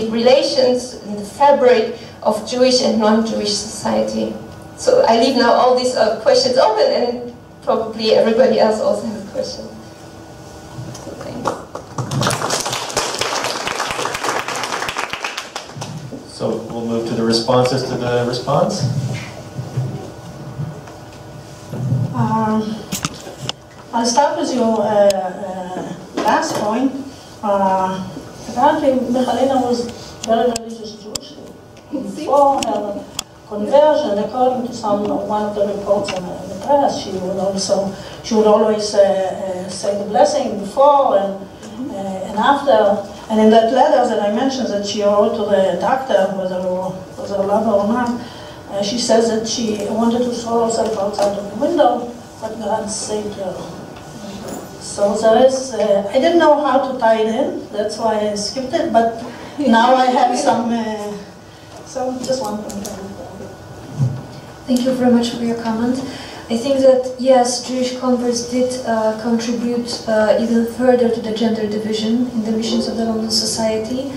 relations and the fabric of Jewish and non-Jewish society. So I leave now all these questions open, and probably everybody else also has questions. So we'll move to the responses to the response. I'll start with your last point. Apparently, Helena was very religious Jewish. Before her conversion, according to one of the reports in the press, she would always say the blessing before and after. And in that letter that I mentioned that she wrote to the doctor, whether it was her lover or not, she says that she wanted to throw herself outside of the window, but God saved her. So there is, I didn't know how to tie it in, that's why I skipped it, but now I have some just one point. Thank you very much for your comment. I think that, yes, Jewish converts did contribute even further to the gender division in the missions of the London Society.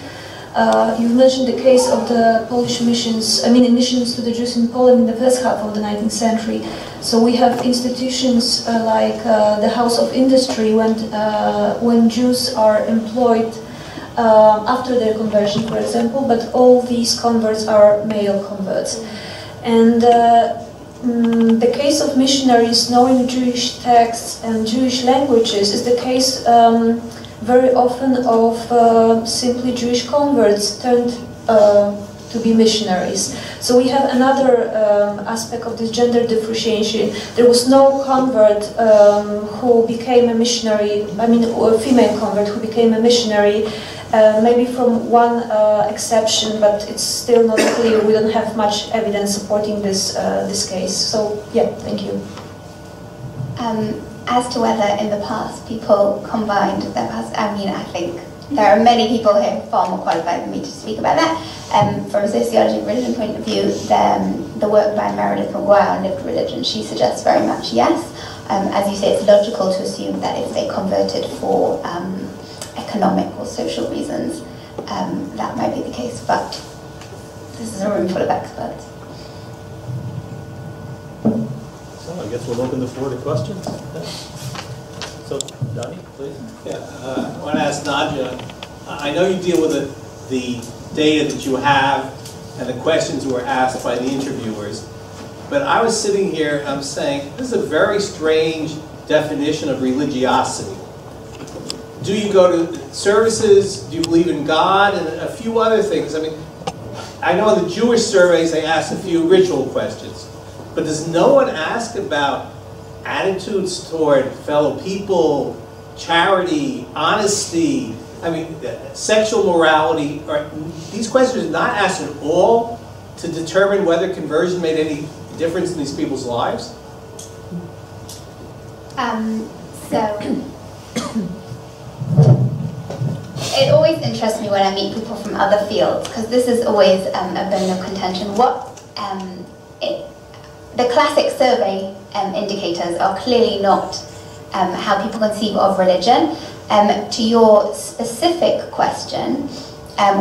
You mentioned the case of the Polish missions, missions to the Jews in Poland in the first half of the 19th century. So we have institutions like the House of Industry when Jews are employed after their conversion, for example, but all these converts are male converts. And the case of missionaries knowing Jewish texts and Jewish languages is the case very often of simply Jewish converts turned to be missionaries. So we have another aspect of this gender differentiation. There was no convert who became a missionary, or a female convert who became a missionary, maybe from one exception, but it's still not clear. We don't have much evidence supporting this case. So yeah, thank you. As to whether in the past people combined their past, I think there are many people here far more qualified than me to speak about that. From a sociology of religion point of view, the work by Meredith McGuire on lived religion, she suggests very much yes. As you say, it's logical to assume that if they converted for economic or social reasons, that might be the case, but this is a room full of experts. So I guess we'll open the floor to questions. So, Donnie, please. Yeah, I want to ask Nadia, I know you deal with the data that you have and the questions were asked by the interviewers, but I was sitting here and I'm saying, this is a very strange definition of religiosity. Do you go to services? Do you believe in God? And a few other things. I know in the Jewish surveys they ask a few ritual questions, but does no one ask about attitudes toward fellow people, charity, honesty, sexual morality? These questions are not asked at all to determine whether conversion made any difference in these people's lives? It always interests me when I meet people from other fields, because this is always a bone of contention. The classic survey indicators are clearly not how people conceive of religion. To your specific question,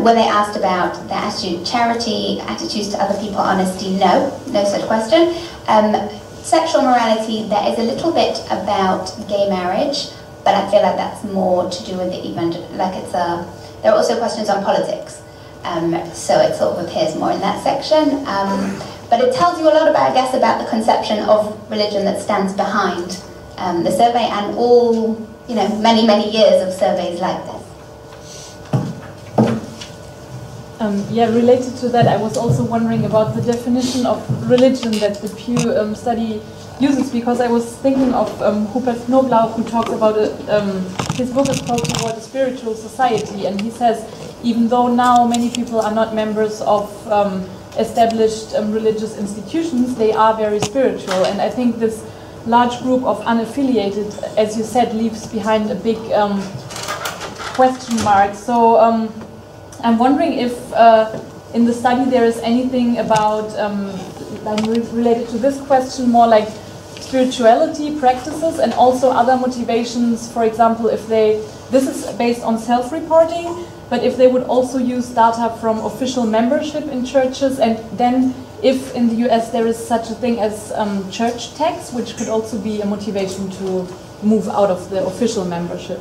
when they asked about their attitude to charity, attitudes to other people, honesty, no such question. Sexual morality, there is a little bit about gay marriage, but I feel like that's more to do with the there are also questions on politics, so it sort of appears more in that section. But it tells you a lot about, I guess, about the conception of religion that stands behind the survey and all, many, many years of surveys like this. Related to that, I was also wondering about the definition of religion that the Pew study uses, because I was thinking of Rupert Knoblau, who talks about his book is called Toward a Spiritual Society, and he says, even though now many people are not members of established religious institutions, they are very spiritual. And I think this large group of unaffiliated, as you said, leaves behind a big question mark. So I'm wondering if in the study there is anything about, related to this question, more like spirituality practices and also other motivations. For example, if this is based on self-reporting, but if they would also use data from official membership in churches, and then if in the US there is such a thing as church tax, which could also be a motivation to move out of the official membership.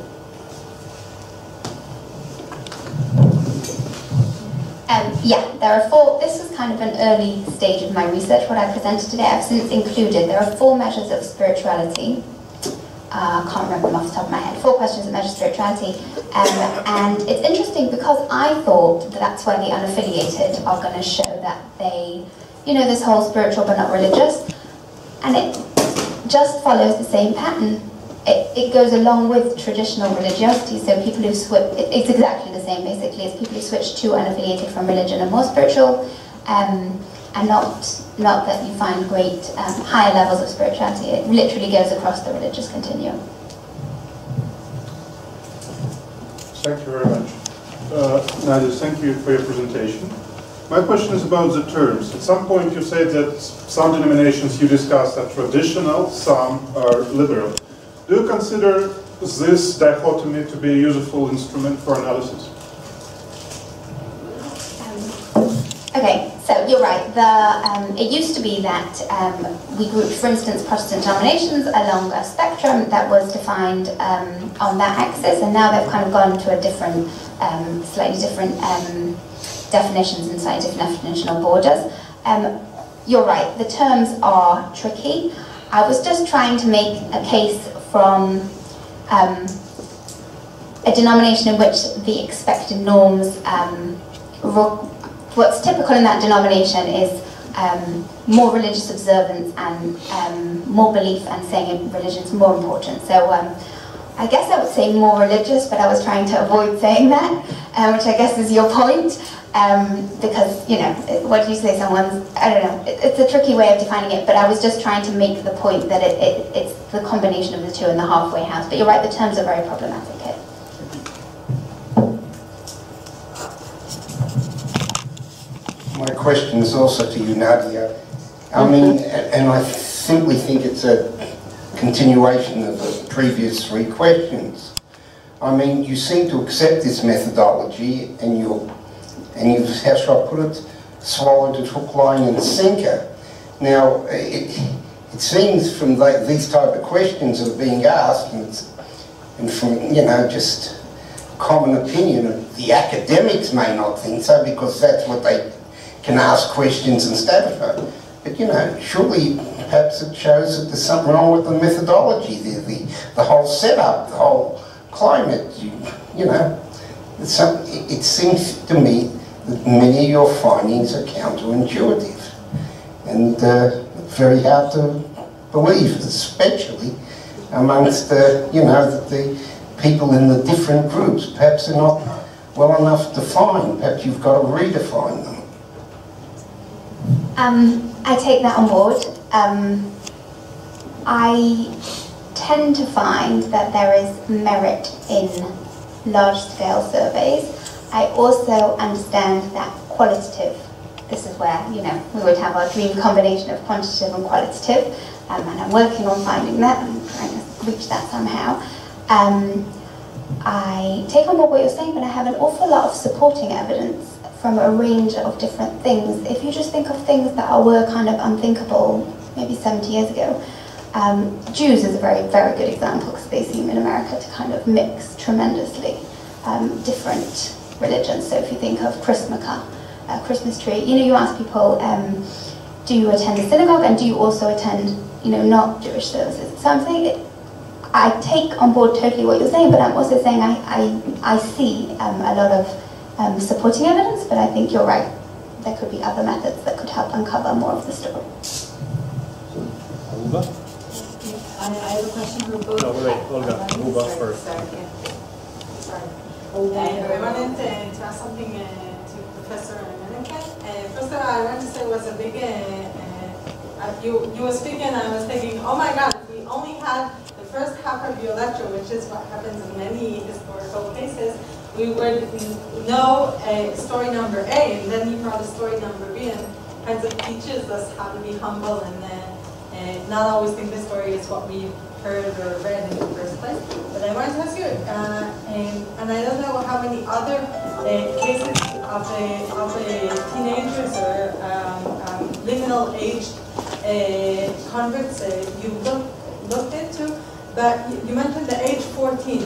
There are 4, this was kind of an early stage of my research, what I presented today. I've since included, there are 4 measures of spirituality. I can't remember them off the top of my head. 4 questions that measure spirituality. And it's interesting because I thought that that's where the unaffiliated are going to show that they, this whole spiritual but not religious. And it just follows the same pattern. It goes along with traditional religiosity, so people who switch, it's exactly the same basically as people who switch to unaffiliated from religion are more spiritual, and not that you find great higher levels of spirituality. It literally goes across the religious continuum. Thank you very much. Nadia, thank you for your presentation. My question is about the terms. At some point you said that some denominations you discussed are traditional, some are liberal. Do you consider this dichotomy to be a useful instrument for analysis? you're right. It used to be that we grouped, for instance, Protestant denominations along a spectrum that was defined on that axis, and now they've kind of gone to a different, slightly different definitions inside different definitional borders. You're right, the terms are tricky. I was just trying to make a case from a denomination in which the expected norms, what's typical in that denomination is more religious observance and more belief, and saying religion is more important. So I guess I would say more religious, but I was trying to avoid saying that, which I guess is your point. Because, you know, what do you say, someone's, I don't know, it's a tricky way of defining it, but I was just trying to make the point that it's the combination of the two in the halfway house. But you're right, the terms are very problematic here. My question is also to you, Nadia. I mean, and I simply think it's a continuation of the previous three questions. I mean, you seem to accept this methodology, and you've, how shall I put it, swallowed it hook, line and sinker. Now, it seems from these type of questions that are being asked, and from, you know, just common opinion, the academics may not think so because that's what they can ask questions instead of it. But, you know, surely perhaps it shows that there's something wrong with the methodology, the whole setup, the whole climate, you know. It seems to me that many of your findings are counterintuitive and very hard to believe, especially amongst you know, the people in the different groups. Perhaps they're not well enough defined. Perhaps you've got to redefine them. I take that on board. I tend to find that there is merit in large-scale surveys. I also understand that qualitative, this is where, you know, we would have our dream combination of quantitative and qualitative, and I'm working on finding that and trying to reach that somehow. I take on board what you're saying, but I have an awful lot of supporting evidence from a range of different things. If you just think of things that were kind of unthinkable maybe 70 years ago, Jews is a very, very good example because they seem in America to kind of mix tremendously different religions. So if you think of Christmaka, Christmas tree, you know, you ask people, do you attend the synagogue and do you also attend, you know, not Jewish services? So I'm saying, I take on board totally what you're saying, but I'm also saying I see a lot of supporting evidence, but I think you're right. There could be other methods that could help uncover more of the story. Olga? I have a question for both. No, wait, Olga. Olga first. Sorry. I wanted to ask something to Professor Manekin. First of all, I want to say it was a big, you were speaking and I was thinking, oh my God, if we only had the first half of your lecture, which is what happens in many historical cases, we would know story number A, and then you brought a story number B, and kind of teaches us how to be humble and not always think the story is what we heard or read in the first place. But I wanted to ask you, and I don't know how many other cases of teenagers or liminal aged converts you looked into, but you mentioned the age 14.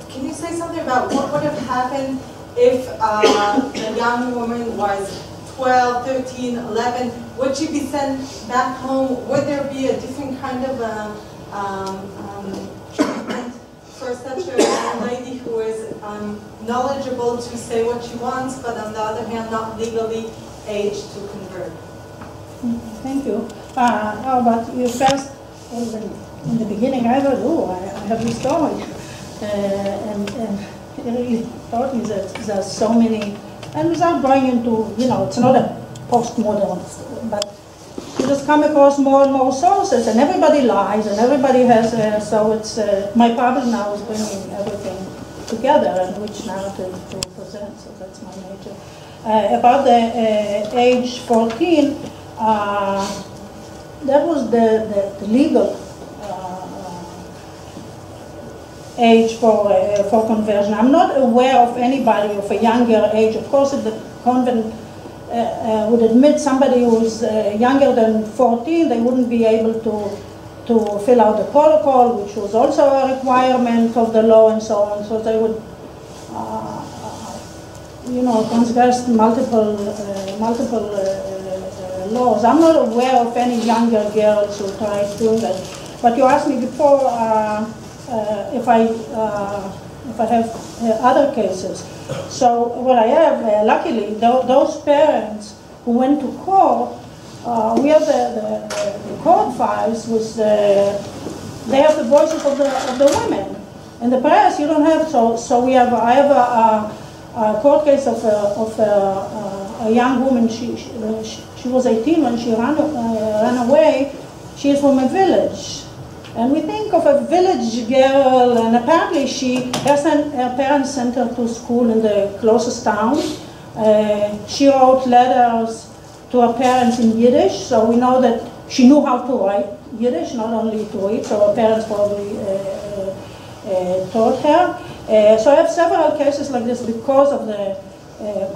Can you say something about what would have happened if a young woman was 12, 13, 11? Would she be sent back home? Would there be a different kind of treatment for such a young lady who is knowledgeable to say what she wants, but on the other hand, not legally aged to convert? Thank you. How about you first? In the beginning, I thought, oh, I have this story. And it really taught me that there's so many, and without going into, you know, it's not a postmodern, but you just come across more and more sources, and everybody lies, and everybody has, so it's, my problem now is bringing everything together and which narrative to present, so that's my major. About the age 14, that was the legal age for conversion. I'm not aware of anybody of a younger age. Of course, if the convent would admit somebody who's younger than 14, they wouldn't be able to fill out the protocol, which was also a requirement of the law and so on. So they would, transgress multiple laws. I'm not aware of any younger girls who tried doing that. But you asked me before if I have other cases. So what I have, luckily, those parents who went to court, we have the court files with they have the voices of the women. In the press, you don't have. So I have a court case of a young woman. She was 18 when she ran away. She is from a village. And we think of a village girl, and apparently her parents sent her to school in the closest town. She wrote letters to her parents in Yiddish, so we know that she knew how to write Yiddish, not only to read, so her parents probably taught her. So I have several cases like this because of the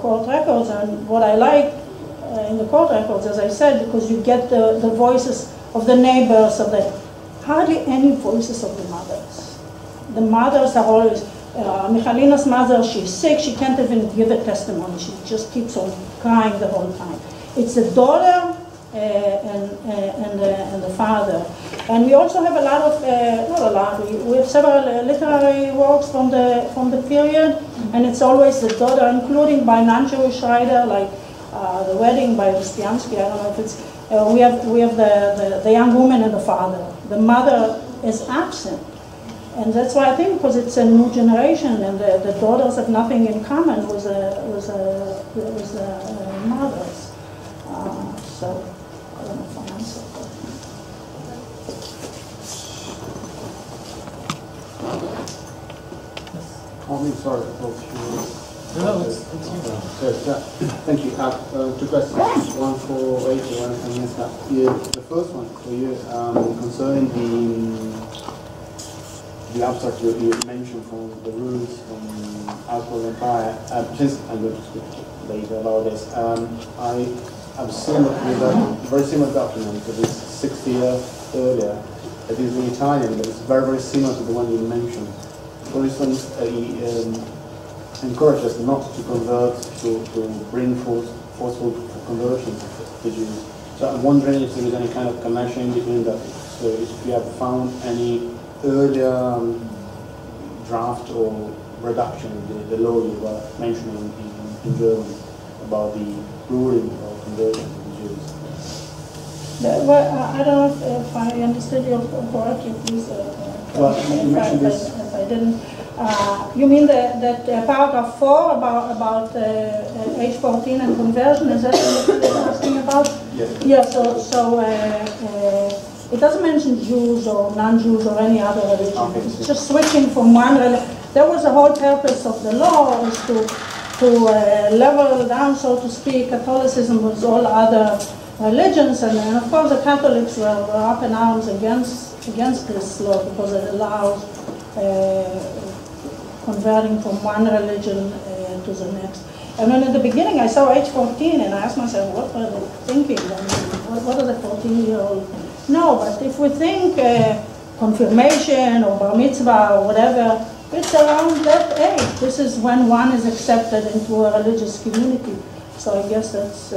court records, and what I like in the court records, as I said, because you get the voices of the neighbors, hardly any voices of the mothers. The mothers are always, Michalina's mother, she's sick, she can't even give a testimony, she just keeps on crying the whole time. It's the daughter and the father. And we also have a lot of, not a lot, we have several literary works from the period, and it's always the daughter, including by non-Jewish writer, like The Wedding by Rustiansky, I don't know if it's, we have the young woman and the father. The mother is absent. And that's why I think, because it's a new generation, and the daughters have nothing in common with the mothers. So, I don't know if I answered that. Sorry, No, it's you. thank you. Two questions. One for Rachel, one for Agnieszka. The first one for you, concerning the abstract you mentioned from the rules from Alcohol Empire. Since I'm going to speak later about this, I've seen a very similar document that is 60 years earlier. It is in Italian, but it's very, very similar to the one you mentioned. For instance, encourage us not to convert, to bring forceful conversions to Jews. So I'm wondering if there is any kind of connection between that. So if you have found any earlier draft or reduction of the law you were mentioning in Germany about the ruling or conversion of the Jews. Well, I don't know if I understood you correctly, please. Well, you mentioned this. If I didn't. You mean that paragraph 4 about age 14 and conversion? Is that what you're asking about? Yes. Yeah. So it doesn't mention Jews or non-Jews or any other religion. Okay. It's just switching from one religion. That was the whole purpose of the law, is to level down, so to speak, Catholicism with all other religions, and of course the Catholics were up in arms against this law because it allows converting from one religion to the next. And then at the beginning I saw age 14 and I asked myself, what were they thinking? I mean, what does a 14-year-old know? But if we think confirmation or bar mitzvah or whatever, it's around that age. This is when one is accepted into a religious community. So I guess that's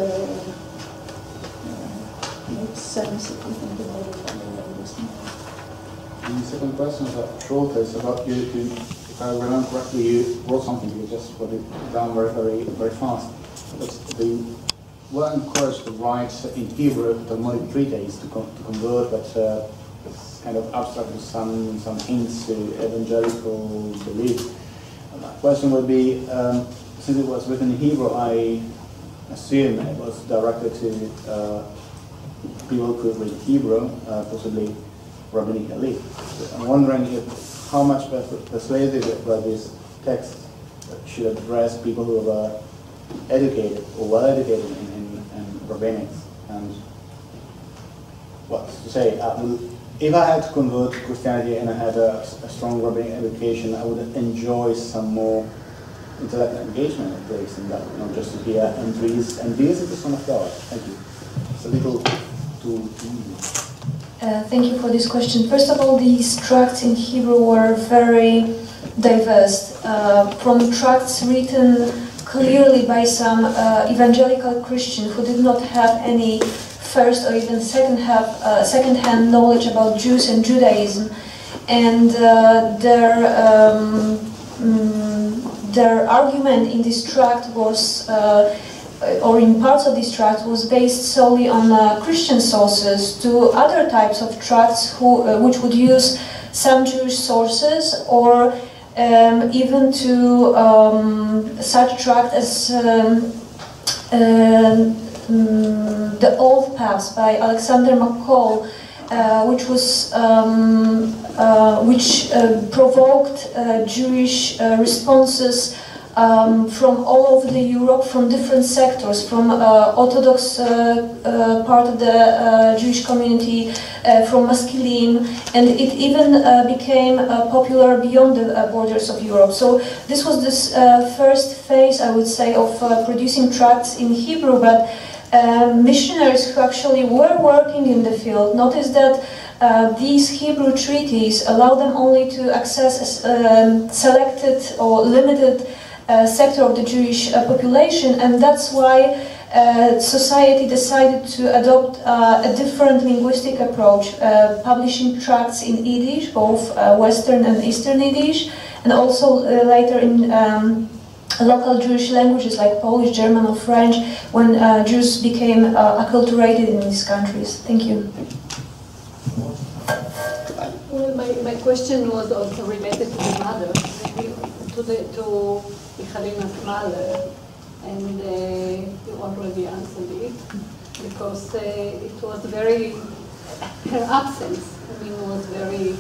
makes sense if you think about it like this. The second question is shorter. It's about you. If I remember correctly, you wrote something. You just put it down very, very, very fast. But they were encouraged to write in Hebrew Talmudic treatise to convert, but it's kind of abstract with some hints to evangelical belief. And my question would be, since it was written in Hebrew, I assume it was directed to people who could read Hebrew, possibly rabbinic elite. I'm wondering how much persuasive were these texts that should address people who were educated or well educated in rabbinics. And what to say, if I had to convert to Christianity and I had a strong rabbinic education, I would enjoy some more intellectual engagement that takes in that, not just to hear entries, and this is the Son of God. Thank you. It's a little too easy. Thank you for this question. First of all, these tracts in Hebrew were very diverse. From tracts written clearly by some evangelical Christian who did not have any first or even second-hand knowledge about Jews and Judaism, and their argument in this tract was, or in parts of this tract, was based solely on Christian sources, to other types of tracts which would use some Jewish sources, or even to such tract as The Old Paths by Alexander McCall, which provoked Jewish responses from all over Europe, from different sectors, from Orthodox part of the Jewish community, from Maskilim, and it even became popular beyond the borders of Europe. So this was this first phase, I would say, of producing tracts in Hebrew, but missionaries who actually were working in the field noticed that these Hebrew treaties allow them only to access a selected or limited sector of the Jewish population, and that's why society decided to adopt a different linguistic approach, publishing tracts in Yiddish, both Western and Eastern Yiddish, and also later in local Jewish languages like Polish, German, or French, when Jews became acculturated in these countries. Thank you. Well, my question was also related to the mother, to Helena mother, and you already answered it, because it was very, her absence, I mean, was very,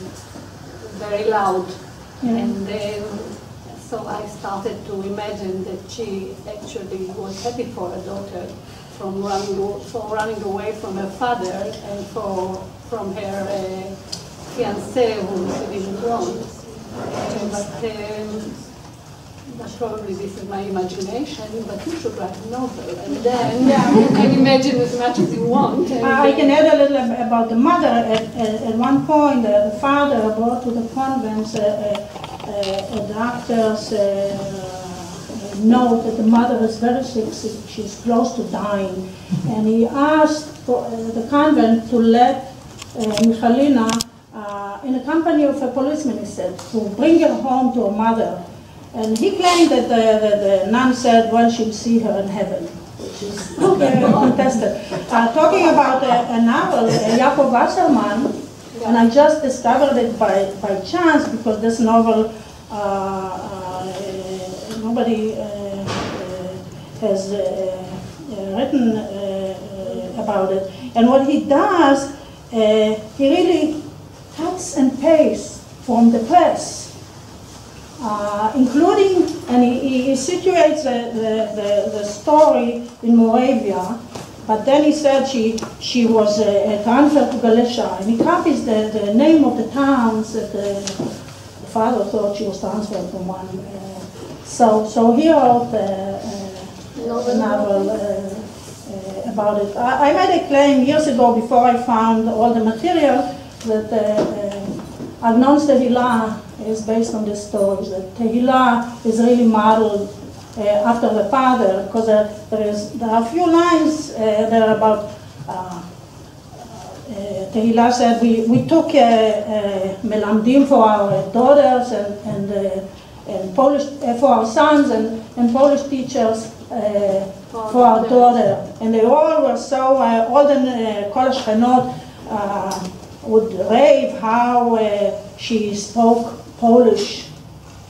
very loud, and so I started to imagine that she actually was happy for her daughter from running away from her father and from her fiancé who was living in Rome. But probably this is my imagination, but you should write a novel, and then you can imagine as much as you want. I can add a little about the mother. At one point, the father brought to the convent a doctor's note that the mother is very sick, she's close to dying, and he asked the convent to let Helena, in the company of a policeman, he said, to bring her home to her mother. And he claimed that the nun said, well, she'll see her in heaven, which is contested. Talking about a novel, Yaakov Wasserman, and I just discovered it by chance, because this novel, nobody has written about it. And what he does, he really cuts and pastes from the press. Including, and he situates the story in Moravia, but then he said she was transferred to Galicia, and he copies the name of the towns that the father thought she was transferred from one. So he wrote a novel about it. I made a claim years ago, before I found all the material, that Agnon Tehillah is based on these stories, that Tehillah is really modeled after the father, because there are a few lines there about Tehillah said, we took melamdim for our daughters and Polish for our sons, and Polish teachers for our daughter, and they all were so all the Coche would rave how she spoke Polish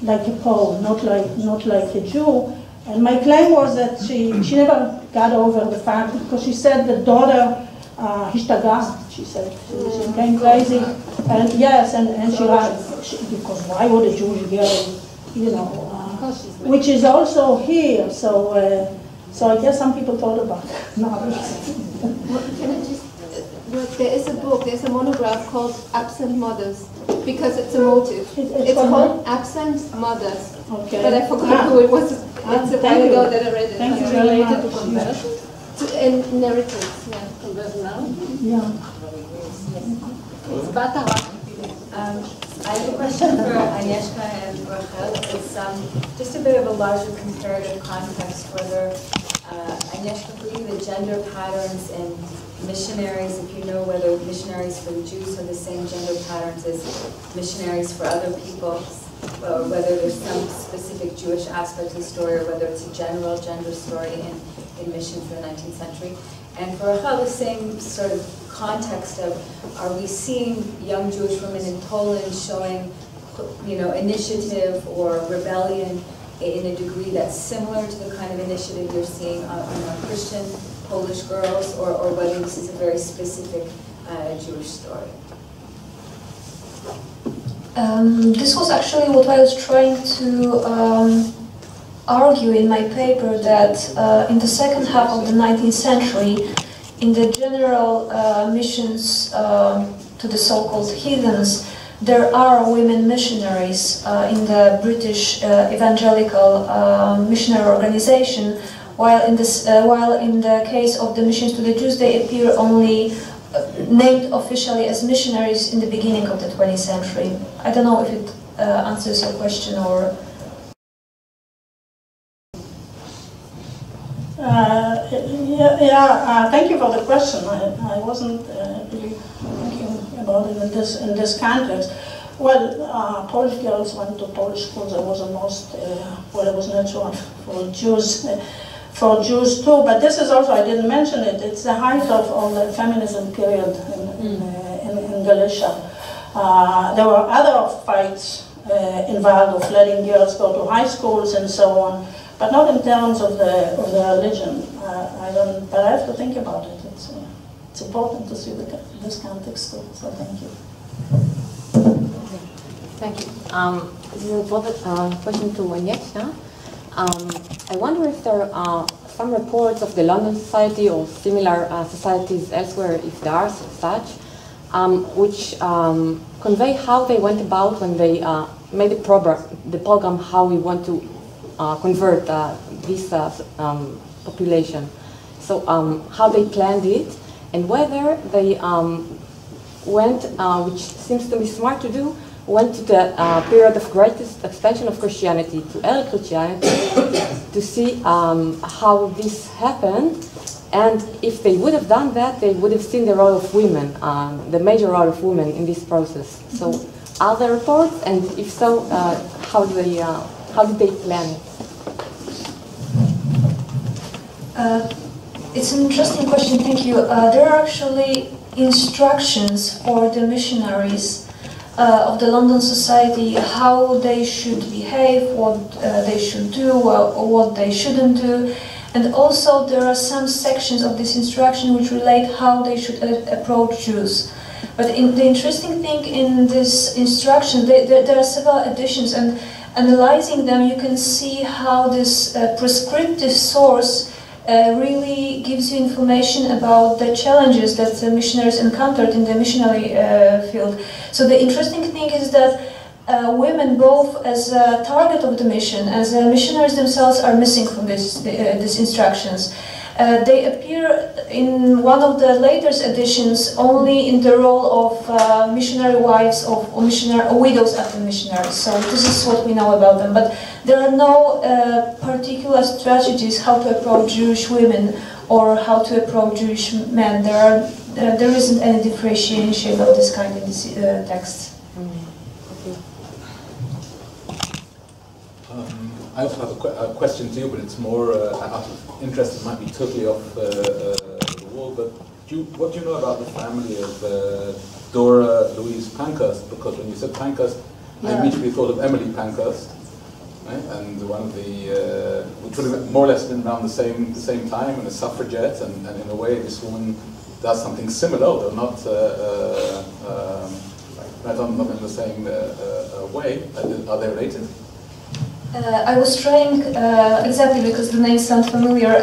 like a Pole, not like a Jew. And my claim was that she never got over the fact, because she said the daughter Hishtaga, she said, she became crazy, and yes, and she because why would a Jewish girl, which is also here. So I guess some people thought about novels. Can I just? There is a book, there's a monograph called Absent Mothers, because it's a motive. It's called Absent Mothers. Okay. But I forgot who it was. It's a while ago that I read it. Thank you. Related to conversion? And narratives, yeah. Conversion now? Yeah. It's better. I have a question for Agnieszka and Rachel. It's just a bit of a larger comparative context, whether Agnieszka, for you, the gender patterns in missionaries, if you know whether missionaries for the Jews have the same gender patterns as missionaries for other peoples, or whether there's some specific Jewish aspect of the story, or whether it's a general gender story in mission for the 19th century. And for Rachel, the same sort of context of, are we seeing young Jewish women in Poland showing, initiative or rebellion in a degree that's similar to the kind of initiative you're seeing on Christian Polish girls, or whether this is a very specific Jewish story? This was actually what I was trying to argue in my paper, that in the second half of the 19th century, in the general missions to the so-called heathens, there are women missionaries in the British evangelical missionary organization, while in the case of the missions to the Jews, they appear only named officially as missionaries in the beginning of the 20th century. I don't know if it answers your question or... Thank you for the question. I wasn't really thinking about it in this context. Well, Polish girls went to Polish schools. I was almost, it was natural for Jews too. But this is also, I didn't mention it, it's the height of the feminism period in Galicia. There were other fights involved of letting girls go to high schools and so on, but not in terms of the religion. But I have to think about it. It's important to see this context too. So thank you. Thank you. This is a question to Agnieszka. I wonder if there are some reports of the London Society or similar societies elsewhere, if there are such, which convey how they went about when they made the program how we want to convert this population. So how they planned it, and whether they went, which seems to be smart to do, went to the period of greatest expansion of Christianity, to early Christianity, to see how this happened. And if they would have done that, they would have seen the role of women, the major role of women in this process. So are there reports? And if so, how did they plan it? It's an interesting question, thank you. There are actually instructions for the missionaries of the London Society, how they should behave, what they should do, or what they shouldn't do. And also there are some sections of this instruction which relate how they should approach Jews. But the interesting thing in this instruction, there are several editions, and analyzing them you can see how this prescriptive source really gives you information about the challenges that the missionaries encountered in the missionary field. So the interesting thing is that women, both as a target of the mission, as missionaries themselves, are missing from these instructions. They appear in one of the latest editions only in the role of missionary wives or widows of the missionaries. So this is what we know about them. But there are no particular strategies how to approach Jewish women or how to approach Jewish men. There isn't any differentiation of this kind in this text. I also have a question to you, but it's more out of interest. It might be totally off the wall, but what do you know about the family of Dora Louise Pankhurst? Because when you said Pankhurst, I immediately thought of Emily Pankhurst, right? And one of the, which would have more or less been around the same time, and a suffragette, and in a way this woman does something similar, though not not in the same way. Are they related? I was trying, exactly because the names sound familiar,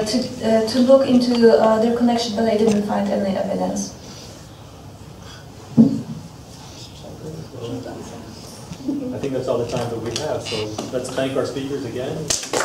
to look into their connection, but I didn't find any evidence. I think that's all the time that we have, so let's thank our speakers again.